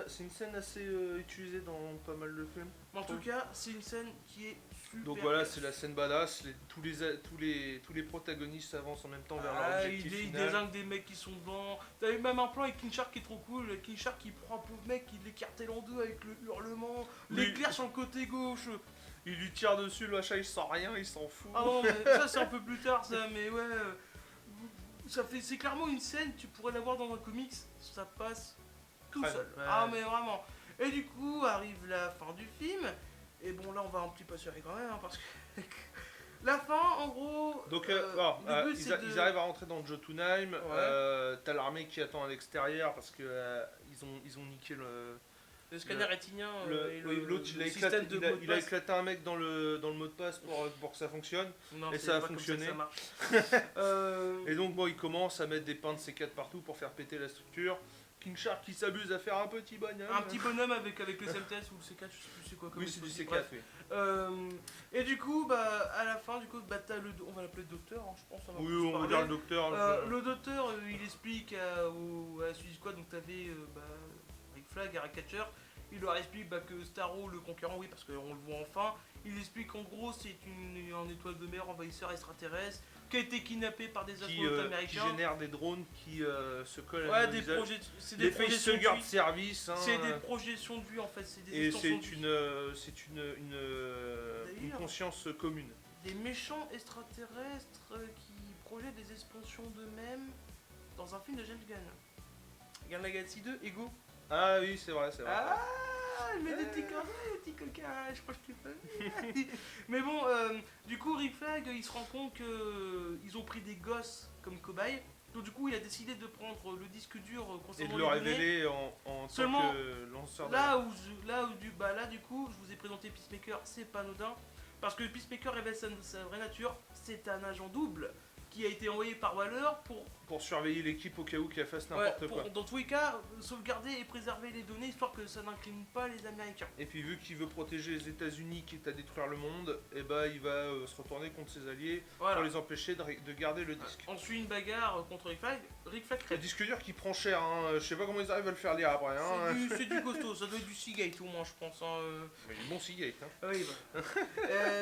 C'est une scène assez utilisée dans pas mal de films. En tout cas, c'est une scène qui est super. Donc voilà, classe. c'est la scène badass. Tous les protagonistes s'avancent en même temps vers leur objectif il final. désingue des mecs qui sont devant. T'as eu même un plan avec King Shark qui est trop cool. King Shark qui prend un pauvre mec, qui l'écartèle en deux avec le hurlement, Oui. l'éclair sur le côté gauche. Il lui tire dessus, le machin, il sent rien, il s'en fout. Ah non, mais ça c'est un peu plus tard, ça, mais ouais. C'est clairement une scène, tu pourrais la voir dans un comics, ça passe tout Ouais, seul. ouais. Ah, mais vraiment. Et du coup, arrive la fin du film. Et bon, là, on va un petit peu serrer quand même, hein, parce que. La fin, en gros. Donc le but, c'est ils arrivent à rentrer dans Jotunheim. Ouais. T'as l'armée qui attend à l'extérieur parce que ils ont niqué le scanner rétinien et l'autre le système de mot de il a passe. éclaté un mec dans le mot de passe pour que ça fonctionne. Non, et c'est ça a pas comme fonctionné. que ça marche. Et donc bon, ils commencent à mettre des pains de C4 partout pour faire péter la structure. King Shark qui s'abuse à faire un petit bonhomme. Un petit bonhomme avec le CMTS ou le C4, je sais plus c'est quoi comme Oui, c'est du dispositif, C4. bref. Oui. Et du coup, bah, à la fin, du coup, bah, on va l'appeler le docteur, hein, je pense. Ça va Oui, plus on va parler. dire le docteur. Le docteur, il explique à la Suicide Squad, donc t'avais Rick Flag, Eric Catcher, il leur explique que Starro, le conquérant, oui, parce qu'on le voit enfin, il explique qu'en gros c'est un étoile de mer envahisseur extraterrestre qui a été kidnappé par des astronautes qui américains. génère des drones qui se collent Ouais, à nos des visages. c'est Des des projections de facehugger de vue. service. Hein, C'est des projections de vue en fait, c'est des et extensions de vue. c'est une D'ailleurs. conscience commune. Des méchants extraterrestres qui projettent des expansions d'eux-mêmes dans un film de James Gunn. Gun Legacy 2, Ego. Ah oui, c'est vrai, c'est vrai. Ah, il met des petits coquins, je crois que je t'ai pas vu. Mais bon, du coup, Rick Flag, il se rend compte qu'ils ont pris des gosses comme cobayes. Donc du coup, il a décidé de prendre le disque dur Et concernant de le les données. révéler en Seulement, tant que lanceur Là, du coup, je vous ai présenté Peacemaker, c'est pas anodin. Parce que Peacemaker révèle sa vraie nature, c'est un agent double qui a été envoyé par Waller pour surveiller l'équipe au cas où qu'elle fasse n'importe quoi. dans tous les cas, sauvegarder et préserver les données histoire que ça n'incline pas les Américains. Et puis vu qu'il veut protéger les États-Unis quitte à détruire le monde, et bah il va se retourner contre ses alliés Voilà. pour les empêcher de garder le disque. On suit une bagarre contre Rick Flag. Rick Flag Le crève. disque dur qui prend cher, hein. Je sais pas comment ils arrivent à le faire lire après. Hein. C'est du costaud, ça doit être du Seagate au moins, je pense. Hein. Mais il est bon Seagate. Hein. Ah oui, bah.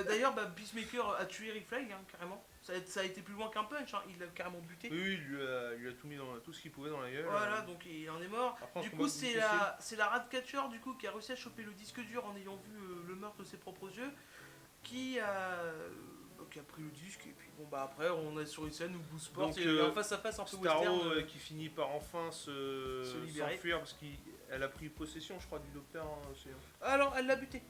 D'ailleurs, Peacemaker a tué Rick Flag, hein, carrément. Ça a été plus loin qu'un punch, hein. Il l'a carrément buté. Oui, il lui a tout mis dans tout ce qu'il pouvait dans la gueule. Voilà, donc il en est mort. Après, Du coup, c'est la Ratcatcher du coup qui a réussi à choper le disque dur en ayant vu le meurtre de ses propres yeux, qui a pris le disque et puis bon bah après on est sur une scène où Blue Sport Donc, il est en face à face un peu Starro western. qui finit par enfin libérer. s'enfuir parce qu'elle a pris possession, je crois, du docteur. Hein, aussi. Alors elle l'a buté.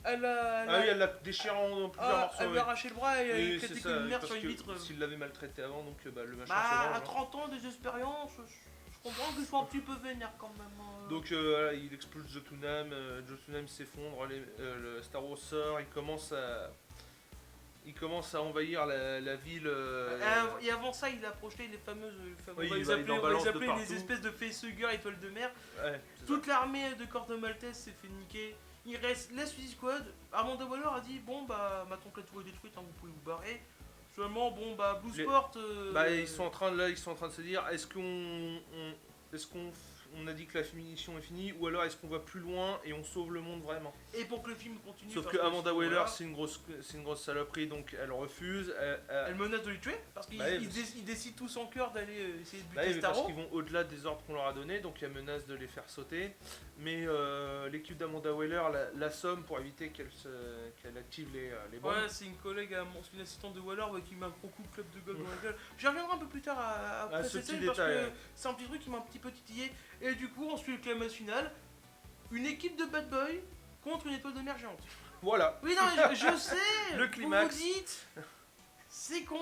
Oui, elle l'a déchiré en plusieurs morceaux. Elle lui a arraché le bras et elle Oui, a c'est éclaté ça, comme une merde parce sur une que vitre. s'il l'avait maltraité avant, donc le machin se Bah, venge, à hein. 30 ans des expériences, je comprends qu'il soit un petit peu vénère quand même. Donc voilà, il explose Jotunheim, Jotunheim s'effondre, le Star Wars sort, il commence à envahir la ville. Et avant ça, il a projeté les fameuses. Oui, on il va en les appeler balance de les partout. espèces de facehugger étoiles de mer. Ouais, c'est Toute l'armée de Corto Maltese s'est fait niquer. Il reste la Suicide Squad. Amanda Waller a dit bon bah maintenant que la tour est détruite, hein, vous pouvez vous barrer. Seulement bon bah Blue Sport. ils sont en train de se dire est-ce qu'on a dit que la munition est finie ou alors est-ce qu'on va plus loin et on sauve le monde vraiment. Et pour que le film continue. Sauf parce que Amanda Waller voilà, c'est une grosse saloperie donc elle refuse. elle menace de les tuer parce qu'ils Bah oui, ils décident tous en cœur d'aller essayer de Bah buter oui, mais parce Starro. qu'ils vont au-delà des ordres qu'on leur a donnés, donc il y a menace de les faire sauter. Mais l'équipe d'Amanda Waller l'assomme pour éviter qu'elle active les bombes. Ouais, c'est une collègue, c'est une assistante de Waller qui met un gros coup de club de golf dans la gueule. J'y reviendrai un peu plus tard après ce cette petit scène parce détail, que ouais. c'est un petit truc qui m'a un petit peu titillé. Et du coup, on suit le climax final. Une équipe de bad boys contre une étoile de mer géante. Voilà, Oui, non, mais je sais. Le climax. Vous vous dites, c'est con,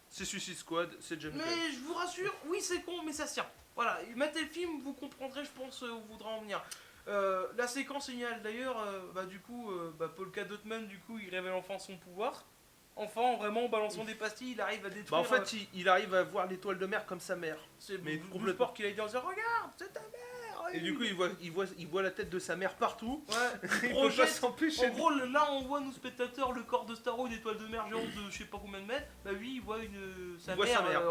c'est Suicide Squad, c'est James Gunn. mais je vous rassure, oui, c'est con, mais ça se tient. Voilà, mettez le film, vous comprendrez, je pense, où vous voudrez en venir. La séquence géniale d'ailleurs, Polka Dotman, du coup, il révèle enfin son pouvoir. Enfin, vraiment, en balançant des pastilles, il arrive à détruire. Bah en fait, il arrive à voir l'étoile de mer comme sa mère. c'est mais Blue complètement. Sport qui l'a dit en disant regarde, c'est ta mère. Et du coup, il voit la tête de sa mère partout. Ouais, Il peut pas projette. s'empêcher. En gros, là, on voit, nous spectateurs, le corps de Starro, une étoile de mer géante de je sais pas combien de mètres. Bah, lui, il voit sa voit mère, sa mère.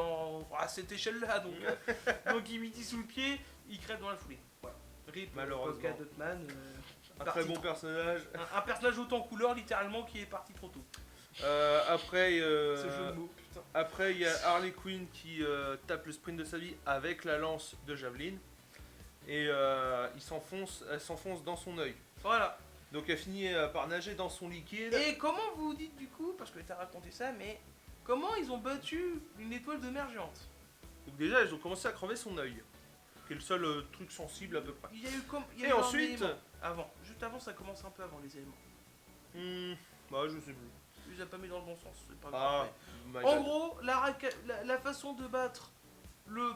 à cette échelle-là. Donc, donc, il mit sous le pied, il crève dans la foulée. Voilà. Rip, Malheureusement. Polka Dotman. Un très bon personnage. Un personnage autant en couleur, littéralement, qui est parti trop tôt. Après, Ce jeu de mots, putain. après, il y a Harley Quinn qui tape le sprint de sa vie avec la lance de javelin. Et elle s'enfonce dans son œil. Voilà. Donc elle finit par nager dans son liquide. Et comment vous dites du coup, parce que t'as raconté ça, mais comment ils ont battu une étoile de mer géante? Donc déjà, ils ont commencé à crever son œil. Qui est le seul truc sensible à peu près. Il y a eu comme. Il y a Et eu un ensuite... élément. Juste avant, ça commence un peu avant les éléments. Bah je sais plus. Tu les as pas mis dans le bon sens, c'est pas Ah, grave. my En bad. gros, la façon de battre le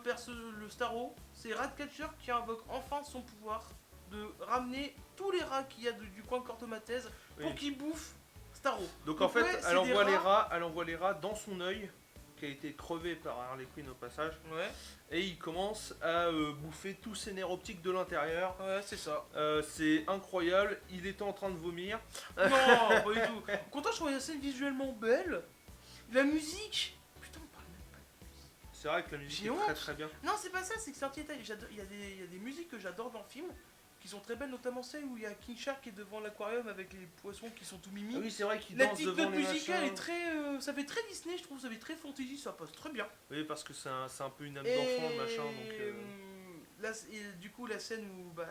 Starro, c'est Ratcatcher qui invoque enfin son pouvoir de ramener tous les rats qu'il y a du coin de Cortomaltese pour Oui. qu'ils bouffent Starro. Donc en fait, ouais, c'est elle envoie des elle envoie les rats dans son œil, qui a été crevé par Harley Quinn au passage, Ouais, et il commence à bouffer tous ses nerfs optiques de l'intérieur. ouais, c'est ça. C'est incroyable, il était en train de vomir. Non, pas du tout. Pourtant, je trouvais la scène visuellement belle. La musique. Putain, on parle même pas. C'est vrai que la musique J'ai est honte. très très bien. Non, c'est pas ça, c'est que c'est un petit détail. Il y a des musiques que j'adore dans le film qui sont très belles, notamment celle où il y a King Shark qui est devant l'aquarium avec les poissons qui sont tout mimi. Ah oui, c'est vrai qu'il La danse petite devant note les musicale machins. est très. Ça fait très Disney, je trouve, ça fait très fantasy, ça passe très bien. Oui, parce que c'est un peu une âme Et d'enfant, le machin. Donc, là, et du coup, la scène où bah,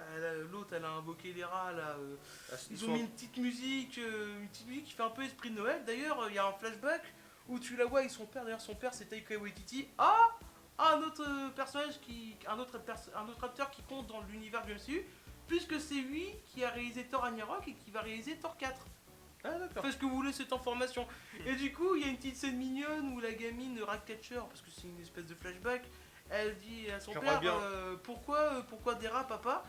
l'autre elle a invoqué les rats, là, ils ont sont- mis une petite musique qui fait un peu esprit de Noël. D'ailleurs, il y a un flashback où tu la vois avec son père. D'ailleurs, son père c'est Taika Waititi. Ah, un autre personnage un autre acteur qui compte dans l'univers du MCU, puisque c'est lui qui a réalisé Thor Ragnarok et qui va réaliser Thor 4. Ah d'accord. Faites ce que vous voulez cette information. Et du coup, il y a une petite scène mignonne où la gamine Ratcatcher, parce que c'est une espèce de flashback, elle dit à son J'aimerais père bien. pourquoi des rats, papa?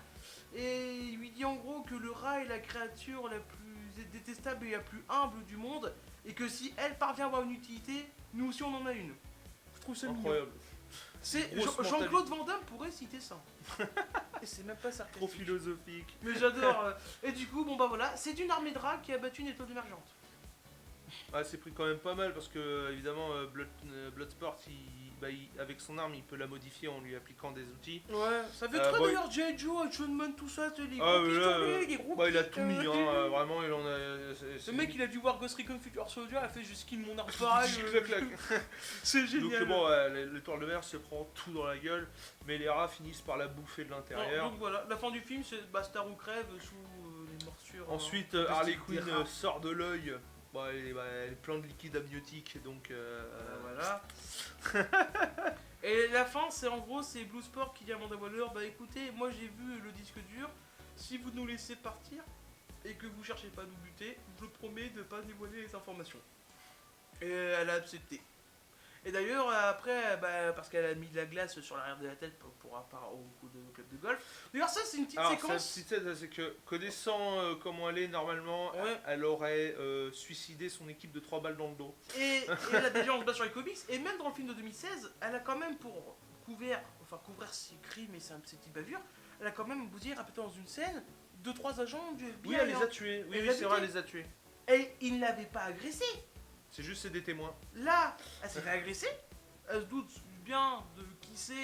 Et il lui dit en gros que le rat est la créature la plus détestable et la plus humble du monde, et que si elle parvient à avoir une utilité, nous aussi on en a une. Je trouve ça mignon. Incroyable. C'est Grosse Jean-Claude Van Damme pourrait citer ça. Et c'est même pas sarcastique. Trop philosophique. Mais j'adore. Et du coup, bon bah voilà, c'est une armée de rats qui a battu une étoile de mer géante. Ah, c'est pris quand même pas mal parce que évidemment Bloodsport, avec son arme, il peut la modifier en lui appliquant des outils. Ouais, ça fait Euh, très bon, d'ailleurs G.I. Joe, Action Man, tout ça, tu sais, les Ah, gros mais là, pistolets, les gros il a pics, tout mis, vraiment, il en a. Le mec il a dû voir Ghost Recon Future Soldier, il a fait je skin mon arme pareil. Clac, clac. C'est Donc génial. bon, l'étoile de mer se prend tout dans la gueule, mais les rats finissent par la bouffer de Non, l'intérieur. donc voilà, la fin du film c'est Starro crève sous les morsures. Ensuite, de Harley style des Quinn rats. sort de l'œil. Bon, elle est pleine de liquide amniotique, donc. Voilà. Et la fin, c'est en gros, c'est Blue Sport qui dit à Amanda Waller, bah écoutez, moi j'ai vu le disque dur, si vous nous laissez partir et que vous cherchez pas à nous buter, je promets de pas dévoiler les informations. Et elle a accepté. Et d'ailleurs, après, bah, parce qu'elle a mis de la glace sur l'arrière de la tête au coup de club de golf. D'ailleurs, ça, c'est une petite Alors, séquence. cette petite scène, c'est que connaissant comment elle est normalement, Ouais. elle aurait suicidé son équipe de 3 balles dans le dos. Et là, déjà, on se base sur les comics. Et même dans le film de 2016, elle a quand même pour couvrir ses crimes et ses petites bavures, elle a quand même, vous dire, répété dans une scène, 2-3 agents du FBI. Oui, elle les a tués. Oui, Elle oui, l'a c'est vrai, elle buté. les a tués. Et ils ne l'avaient pas agressé. C'est juste c'est des témoins. Là, elle s'est fait agresser. Elle se doute bien de qui c'est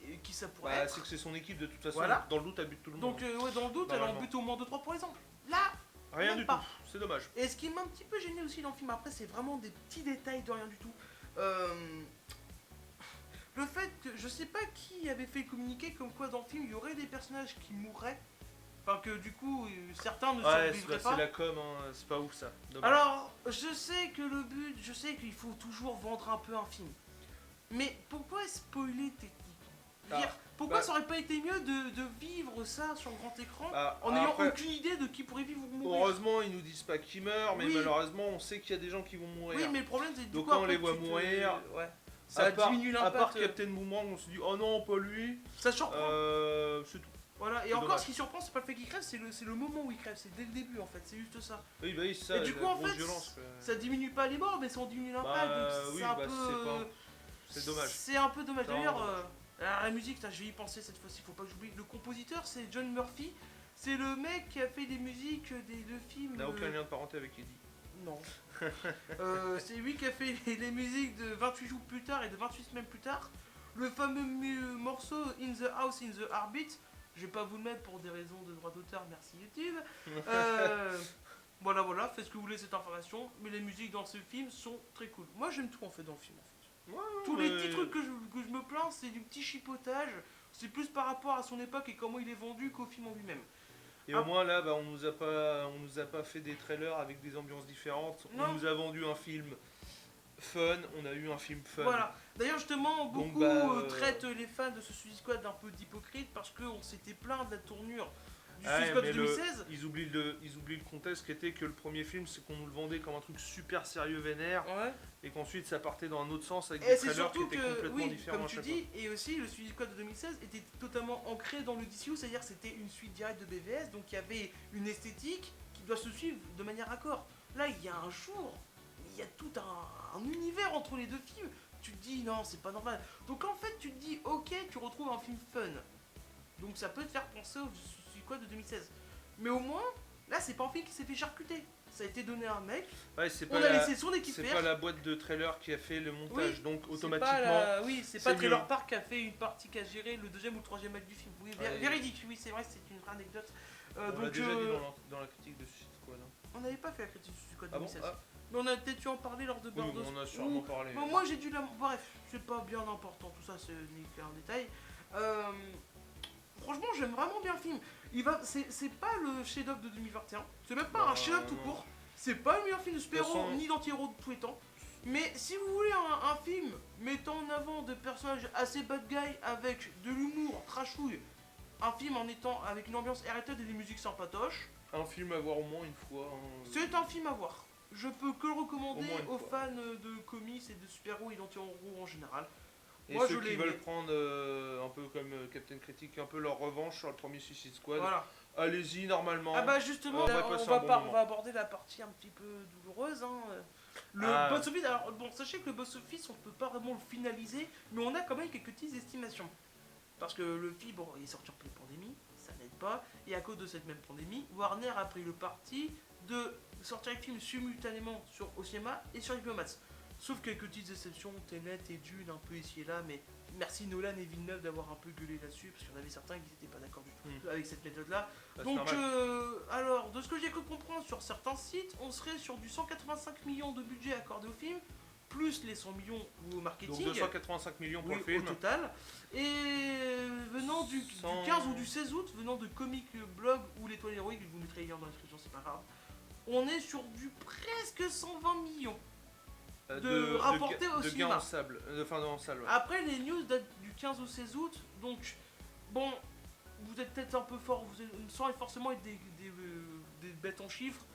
et qui ça pourrait Bah, être. c'est que c'est son équipe de toute façon. Voilà. Dans le doute, elle bute tout le monde. Donc, ouais, dans le doute, elle en Normalement. bute au moins 2-3 pour l'exemple. Là, Rien même du pas. tout. C'est dommage. et ce qui m'a un petit peu gêné aussi dans le film, après, c'est vraiment des petits détails de rien du tout. Le fait que je sais pas qui avait fait communiquer comme quoi dans le film il y aurait des personnages qui mourraient. Enfin, que du coup, certains ne Ouais, survivraient c'est pas. la com, hein. C'est pas ouf ça. Dommage. Alors, je sais que le but, je sais qu'il faut toujours vendre un peu un film. Mais pourquoi spoiler techniquement? Je veux dire, pourquoi bah- ça aurait pas été mieux de vivre ça sur grand écran Bah, en n'ayant après, aucune idée de qui pourrait vivre ou mourir? heureusement, ils nous disent pas qui meurt, mais Oui. malheureusement, on sait qu'il y a des gens qui vont mourir. Oui, mais le problème c'est que du Donc coup, quand on après, les voit tu te- mourir, ouais. à Ça part, diminue à part l'impact. Captain Boomerang, on se dit oh non, pas lui. Ça surprend. C'est tout. Voilà, et c'est encore dommage. ce qui surprend, c'est pas le fait qu'il crève, c'est le moment où il crève, c'est dès le début en fait, c'est juste ça. Oui, bah oui, c'est ça. Et du la coup, en grosse fait, violence, quoi. ça diminue pas les morts, mais ça en diminue l'impact, Bah, donc oui, c'est un bah, peu. c'est dommage. C'est un peu dommage. Ça, D'ailleurs, dommage. Alors, la musique, je vais y penser cette fois-ci, faut pas que j'oublie. Le compositeur, c'est John Murphy. C'est le mec qui a fait les musiques des deux films. N'a aucun lien de parenté avec Eddie. Non. C'est lui qui a fait les musiques de 28 jours plus tard et de 28 semaines plus tard. Le fameux morceau In the House, in the Heartbeat. Je vais pas vous le mettre pour des raisons de droit d'auteur, merci YouTube. Voilà, faites ce que vous voulez cette information. Mais les musiques dans ce film sont très cool. Moi j'aime tout en fait dans le film. Ouais, Tous les petits trucs que je me plains, c'est du petit chipotage. C'est plus par rapport à son époque et comment il est vendu qu'au film en lui-même. Et au moins là, on nous a pas fait des trailers avec des ambiances différentes. Non. On nous a vendu un film fun, on a eu un film fun. Voilà. D'ailleurs, justement, Donc, beaucoup traitent les fans de ce Suicide Squad d'un peu d'hypocrite parce qu'on s'était plaint de la tournure du Suicide Squad de 2016. Ils oublient le contexte qui était que le premier film, c'est qu'on nous le vendait comme un truc super sérieux, vénère, Ouais. et qu'ensuite ça partait dans un autre sens avec Et des c'est trailers qui surtout étaient que, complètement oui, différents comme à tu chaque dis, et aussi le Suicide Squad de 2016 était totalement ancré dans le DCU, c'est-à-dire que c'était une suite directe de BVS, donc il y avait une esthétique qui doit se suivre de manière raccord. Là, il y a un jour, il y a tout un univers entre les deux films. Tu te dis non, c'est pas normal. Donc en fait, tu te dis ok, tu retrouves un film fun. Donc ça peut te faire penser au Suicide Squad de 2016. Mais au moins, là, c'est pas un film qui s'est fait charcuter. Ça a été donné à un mec. fois. Ouais, c'est On pas a la- laissé son équipe c'est faire. pas la boîte de trailer qui a fait le montage, Oui, donc C'est automatiquement. oui, c'est c'est pas Trailer mieux. Park qui a fait une partie qui a géré le deuxième ou le troisième acte du film. Oui, Ouais. véridique, oui, c'est vrai, c'est une vraie anecdote. On l'a Donc, déjà dit dans la critique de Suicide Squad. Hein. on n'avait pas fait la critique du Code Ah bon 2016. ah, Mais on a peut-être dû en parler lors de oui, Bordeaux. on en a sûrement parlé. Bon, moi j'ai dû la. Bref, c'est pas bien important, tout ça, c'est qu'un détail. Franchement, j'aime vraiment bien le film. C'est pas le chef-d'œuvre de 2021, c'est même pas Bah, un chef-d'œuvre tout non. court. C'est pas le meilleur film de super-héros De toute façon- ni d'anti-héros de tous les temps. Mais si vous voulez un film mettant en avant des personnages assez bad guy avec de l'humour, trashouille, un film en étant avec une ambiance arrêtée et des musiques sympatoches, Un film à voir au moins une fois. Hein. c'est un film à voir. Je peux que le recommander Au moins une aux fois. fans de comics et de super-héros et d'anti-héros en général. Et Moi, ceux je qui l'ai veulent aimé. prendre un peu comme Captain Critic, un peu leur revanche sur le premier Suicide Squad, Voilà. allez-y normalement. Ah bah justement, on va on passer va, un bon on moment. va aborder la partie un petit peu douloureuse. Hein. Le Ah. box office, alors bon, sachez que le box office, on peut pas vraiment le finaliser, mais on a quand même quelques petites estimations. Parce que le film, bon, il est sorti en pleine pandémie, ça n'aide pas, et à cause de cette même pandémie, Warner a pris le parti de sortir les films simultanément au cinéma et sur HBO Max. Sauf quelques petites exceptions, Tenet et Dune un peu ici et là, mais merci Nolan et Villeneuve d'avoir un peu gueulé là-dessus, parce qu'il y en avait certains qui n'étaient pas d'accord du tout avec cette méthode-là. Bah, c'est Donc, normal. alors, de ce que j'ai cru comprendre sur certains sites, on serait sur du 185 millions de budget accordé au film, plus les 100 millions au marketing. Donc 285 millions pour Oui, le film. au total. Et venant du 100. 15 ou du 16 août, venant de Comic Blog ou l'Étoile Héroïque, je vous mettrai les liens dans la description, c'est pas grave. On est sur du presque 120 millions. de rapporter au de cinéma. gains en sable, enfin en salle. Ouais. Après, les news datent du 15 au 16 août, donc bon, vous êtes peut-être un peu fort, vous êtes, sans forcément être des bêtes en chiffres.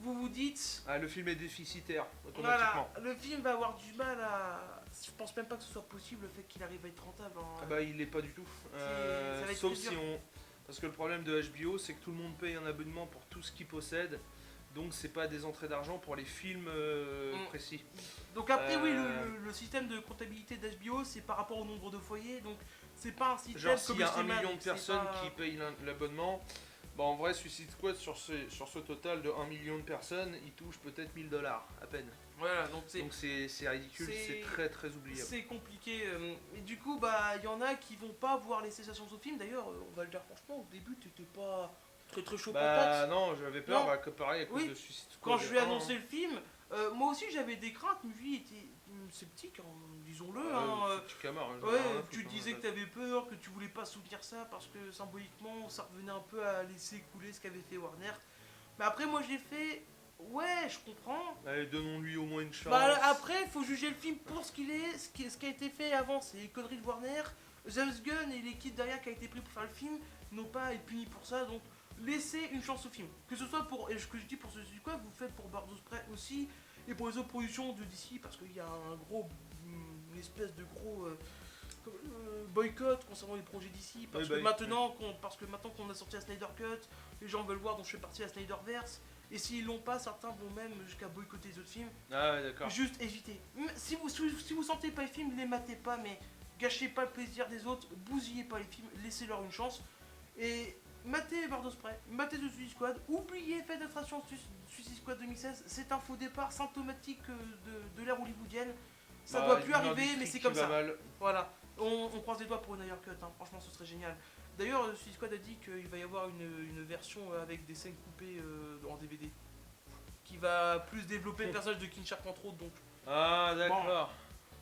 Vous vous dites, Ah, le film est déficitaire voilà, automatiquement. le film va avoir du mal à. Je pense même pas que ce soit possible le fait qu'il arrive à être rentable. Hein. Ah bah il l'est pas du tout. ça va être Sauf très si dur. on... Parce que le problème de HBO, c'est que tout le monde paye un abonnement pour tout ce qu'il possède. Donc c'est pas des entrées d'argent pour les films précis. Donc après, oui, Euh, le système de comptabilité d'HBO, c'est par rapport au nombre de foyers, donc c'est pas un système Genre s'il comme y le a 1 cinéma, million de donc c'est personnes pas- qui payent l'abonnement, bah en vrai Suicide Squad sur ce total de 1 million de personnes, il touche peut-être 1000 $ à peine. Voilà, donc c'est... Donc c'est ridicule, c'est- c'est très très oubliable. C'est compliqué. Et du coup, bah, il y en a qui vont pas voir les sensations au film. D'ailleurs, on va le dire franchement, au début, t'étais pas très chaud Bah patate. non, j'avais peur, Non. bah, que pareil à cause Oui. de Suicide Squad. Quand je lui ai 1, annoncé le film, moi aussi j'avais des craintes, mais lui était sceptique, hein, disons-le. hein, petit camard, hein, j'en ai Ouais, rien à tu foutre, disais hein. que t'avais peur, que tu voulais pas soutenir ça parce que symboliquement ça revenait un peu à laisser couler ce qu'avait fait Warner. Mais après, moi j'ai fait, ouais, je comprends. Allez, donnons-lui au moins une chance. Bah après, il faut juger le film pour ce qu'il est, ce qui a été fait avant, c'est les conneries de Warner. James Gunn et l'équipe derrière qui a été pris pour faire le film n'ont pas été punis pour ça, donc laissez une chance au film. Que ce soit pour, et ce que je dis pour ceci quoi, vous faites pour Birds of Prey aussi, et pour les autres productions de DC, parce qu'il y a un gros, une espèce de gros boycott concernant les projets DC, parce, Oui, que bah, maintenant qu'on a sorti la Snyder Cut, les gens veulent voir, donc je fais partie de la Snyderverse. Et s'ils l'ont pas, certains vont même jusqu'à boycotter les autres films. Ah ouais, d'accord. Juste évitez. Si vous sentez pas les films, les matez pas, mais gâchez pas le plaisir des autres, bousillez pas les films, laissez-leur une chance. Et matez Bird of Prey, matez The Suicide Squad, oubliez Faites d'attraction Suicide Squad 2016, c'est un faux départ symptomatique de l'ère hollywoodienne. Ça doit plus une arriver, industrie mais c'est qui comme va ça. mal. Voilà, on croise les doigts pour une ailleurs cut, hein. Franchement ce serait génial. D'ailleurs, Suicide Squad a dit qu'il va y avoir une version avec des scènes coupées en DVD. Qui va plus développer le personnage de King Shark entre autres, donc... Ah d'accord.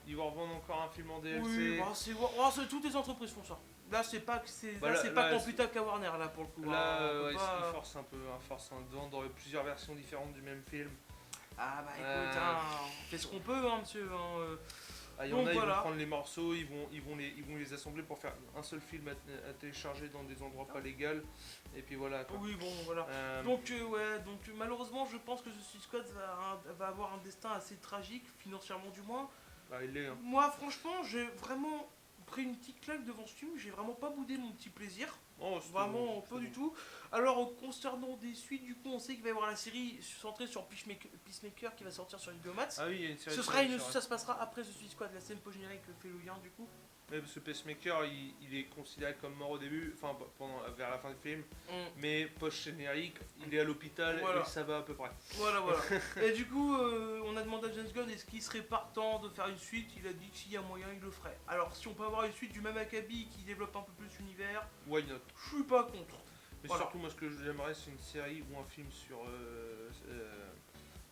Ils vont revendre encore un film en DLC. Oui, toutes les entreprises font ça. Là c'est pas là, computable qu'à Warner là pour le coup. Là, On peut ils pas- forcent un peu, de vendre plusieurs versions différentes du même film. Ah bah écoute, hein, on fait ce qu'on peut hein, monsieur. Ah, il y Donc, en a, ils voilà. vont prendre les morceaux, ils vont les assembler pour faire un seul film à télécharger dans des endroits pas légaux. Et puis voilà quoi. Oui bon voilà. Donc malheureusement je pense que The Suicide Squad va avoir un destin assez tragique, financièrement du moins. Bah, il l'est. Hein. Moi franchement j'ai vraiment pris une petite claque devant ce film, j'ai vraiment pas boudé mon petit plaisir. Oh, c'était Vraiment bon, pas c'était du bon. tout. Alors concernant des suites, du coup on sait qu'il va y avoir la série centrée sur Peacemaker qui va sortir sur HBO Max. Ah oui, il y a une série. Ça se passera après The Suicide Squad, la scène post-générique fait le lien du coup. Ouais, parce que Pacemaker, il est considéré comme mort au début, enfin vers la fin du film, mais post-générique, il est à l'hôpital Voilà. et ça va à peu près. Voilà. Et du coup, on a demandé à James Gunn est-ce qu'il serait partant de faire une suite. Il a dit que s'il y a moyen, il le ferait. Alors, si on peut avoir une suite du même acabit qui développe un peu plus l'univers, Why not? je suis pas contre. Mais Voilà. surtout, moi, ce que j'aimerais, c'est une série ou un film sur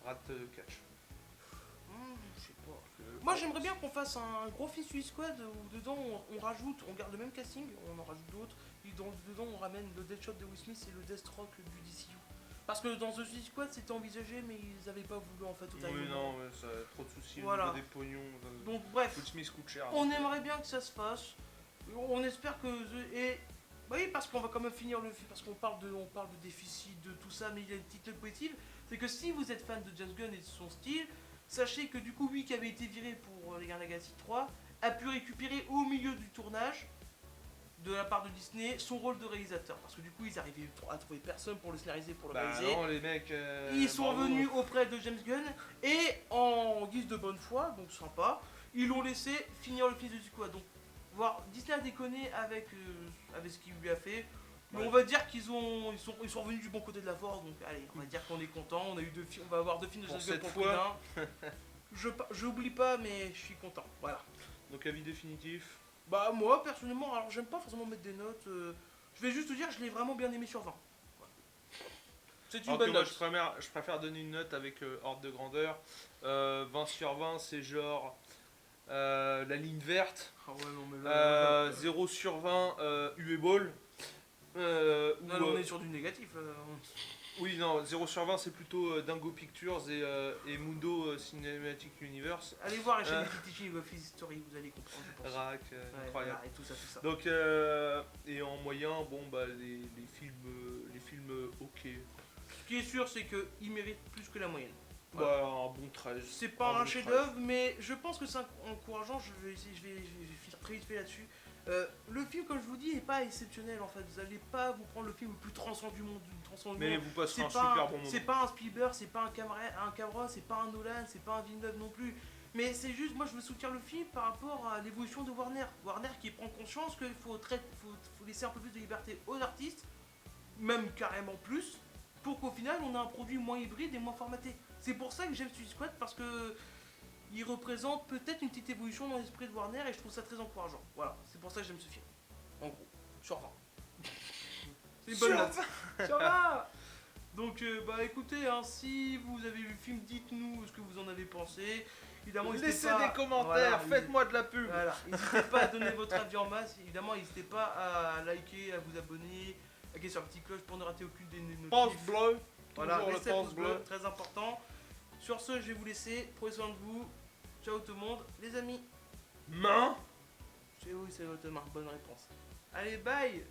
Rat Catch. Je sais pas. Moi, j'aimerais bien qu'on fasse un gros film Suicide Squad où dedans on rajoute, on garde le même casting, on en rajoute d'autres. Et dedans, on ramène le Deadshot de Will Smith et le Deathstroke du DCU. Parce que dans The Suicide Squad, c'était envisagé, mais ils avaient pas voulu en fait au Oui, timing. non, mais ça a trop de soucis Voilà. au niveau des pognons. Donc, bref. Will Smith coûte cher. On aimerait bien que ça se fasse. On espère que oui, parce qu'on va quand même finir le film, parce qu'on parle de déficit, de tout ça, mais il y a une petite note positive, c'est que si vous êtes fan de James Gunn et de son style, sachez que du coup, lui qui avait été viré pour les Gardiens de la Galaxie 3, a pu récupérer au milieu du tournage, de la part de Disney, son rôle de réalisateur. Parce que du coup, ils arrivaient à trouver personne pour le scénariser, pour le réaliser. Non, les mecs. Ils sont bravo. revenus auprès de James Gunn et en guise de bonne foi, donc sympa, ils l'ont laissé finir le film de Zuko. Donc, voir Disney a déconné avec ce qu'il lui a fait. Mais Ouais. on va dire qu'ils sont revenus du bon côté de la force. Donc, allez, on va dire qu'on est content. On a eu on va avoir 2 films de Pour James Gunn cette pour le fois. prix d'un. Je oublie pas, mais je suis content. Voilà. Donc, avis définitif. Bah, moi, personnellement, alors j'aime pas forcément mettre des notes. Je vais juste te dire, je l'ai vraiment bien aimé sur 20. Voilà. C'est une Alors que bonne moi, note. je préfère donner une note avec ordre de grandeur. 20 sur 20, c'est genre la ligne verte. Ah ouais, non, mais là, 0 sur 20, UE-Ball. là, on est sur du négatif. Là. Oui, non, 0 sur 20, c'est plutôt Dingo Pictures et Mundo Cinematic Universe. Allez voir la chaîne de Teaching of History, vous allez comprendre, je pense. RAC, Ouais, incroyable. voilà, et tout ça. Donc, et en moyen, bon, bah, les films ok. Ce qui est sûr, c'est qu'il mérite plus que la moyenne. Bah, un bon 13. C'est pas un bon chef-d'œuvre, mais je pense que c'est encourageant. Je vais finir très vite fait là-dessus. Le film, comme je vous dis, n'est pas exceptionnel en fait. Vous n'allez pas vous prendre le film le plus transcendant du monde. Mais vous passerez un C'est pas super bon moment. C'est pas un Spielberg, c'est pas un Cameron, c'est pas un Nolan, c'est pas un Villeneuve non plus. Mais c'est juste, moi je veux soutenir le film par rapport à l'évolution de Warner. Warner qui prend conscience qu'il faut laisser un peu plus de liberté aux artistes, même carrément plus, pour qu'au final on ait un produit moins hybride et moins formaté. C'est pour ça que j'aime Suicide Squad, parce que il représente peut-être une petite évolution dans l'esprit de Warner et je trouve ça très encourageant. Voilà, c'est pour ça que j'aime ce film. En gros, sur 20. C'est une bonne note. Sur 20. Donc, bah écoutez, hein, si vous avez vu le film, dites-nous ce que vous en avez pensé. Évidemment, Laissez pas, des commentaires, voilà, faites-moi de la pub. voilà, n'hésitez pas à donner votre avis en masse. Évidemment, n'hésitez pas à liker, à vous abonner, à cliquer sur la petite cloche pour ne rater aucune des notifs. Pense bleu. Voilà, Toujours le laissez le pense pouce bleu. bleu, très important. Sur ce, je vais vous laisser. Prenez soin de vous. Ciao tout le monde, les amis. Main. Oui, c'est votre main. Bonne réponse. Allez, bye.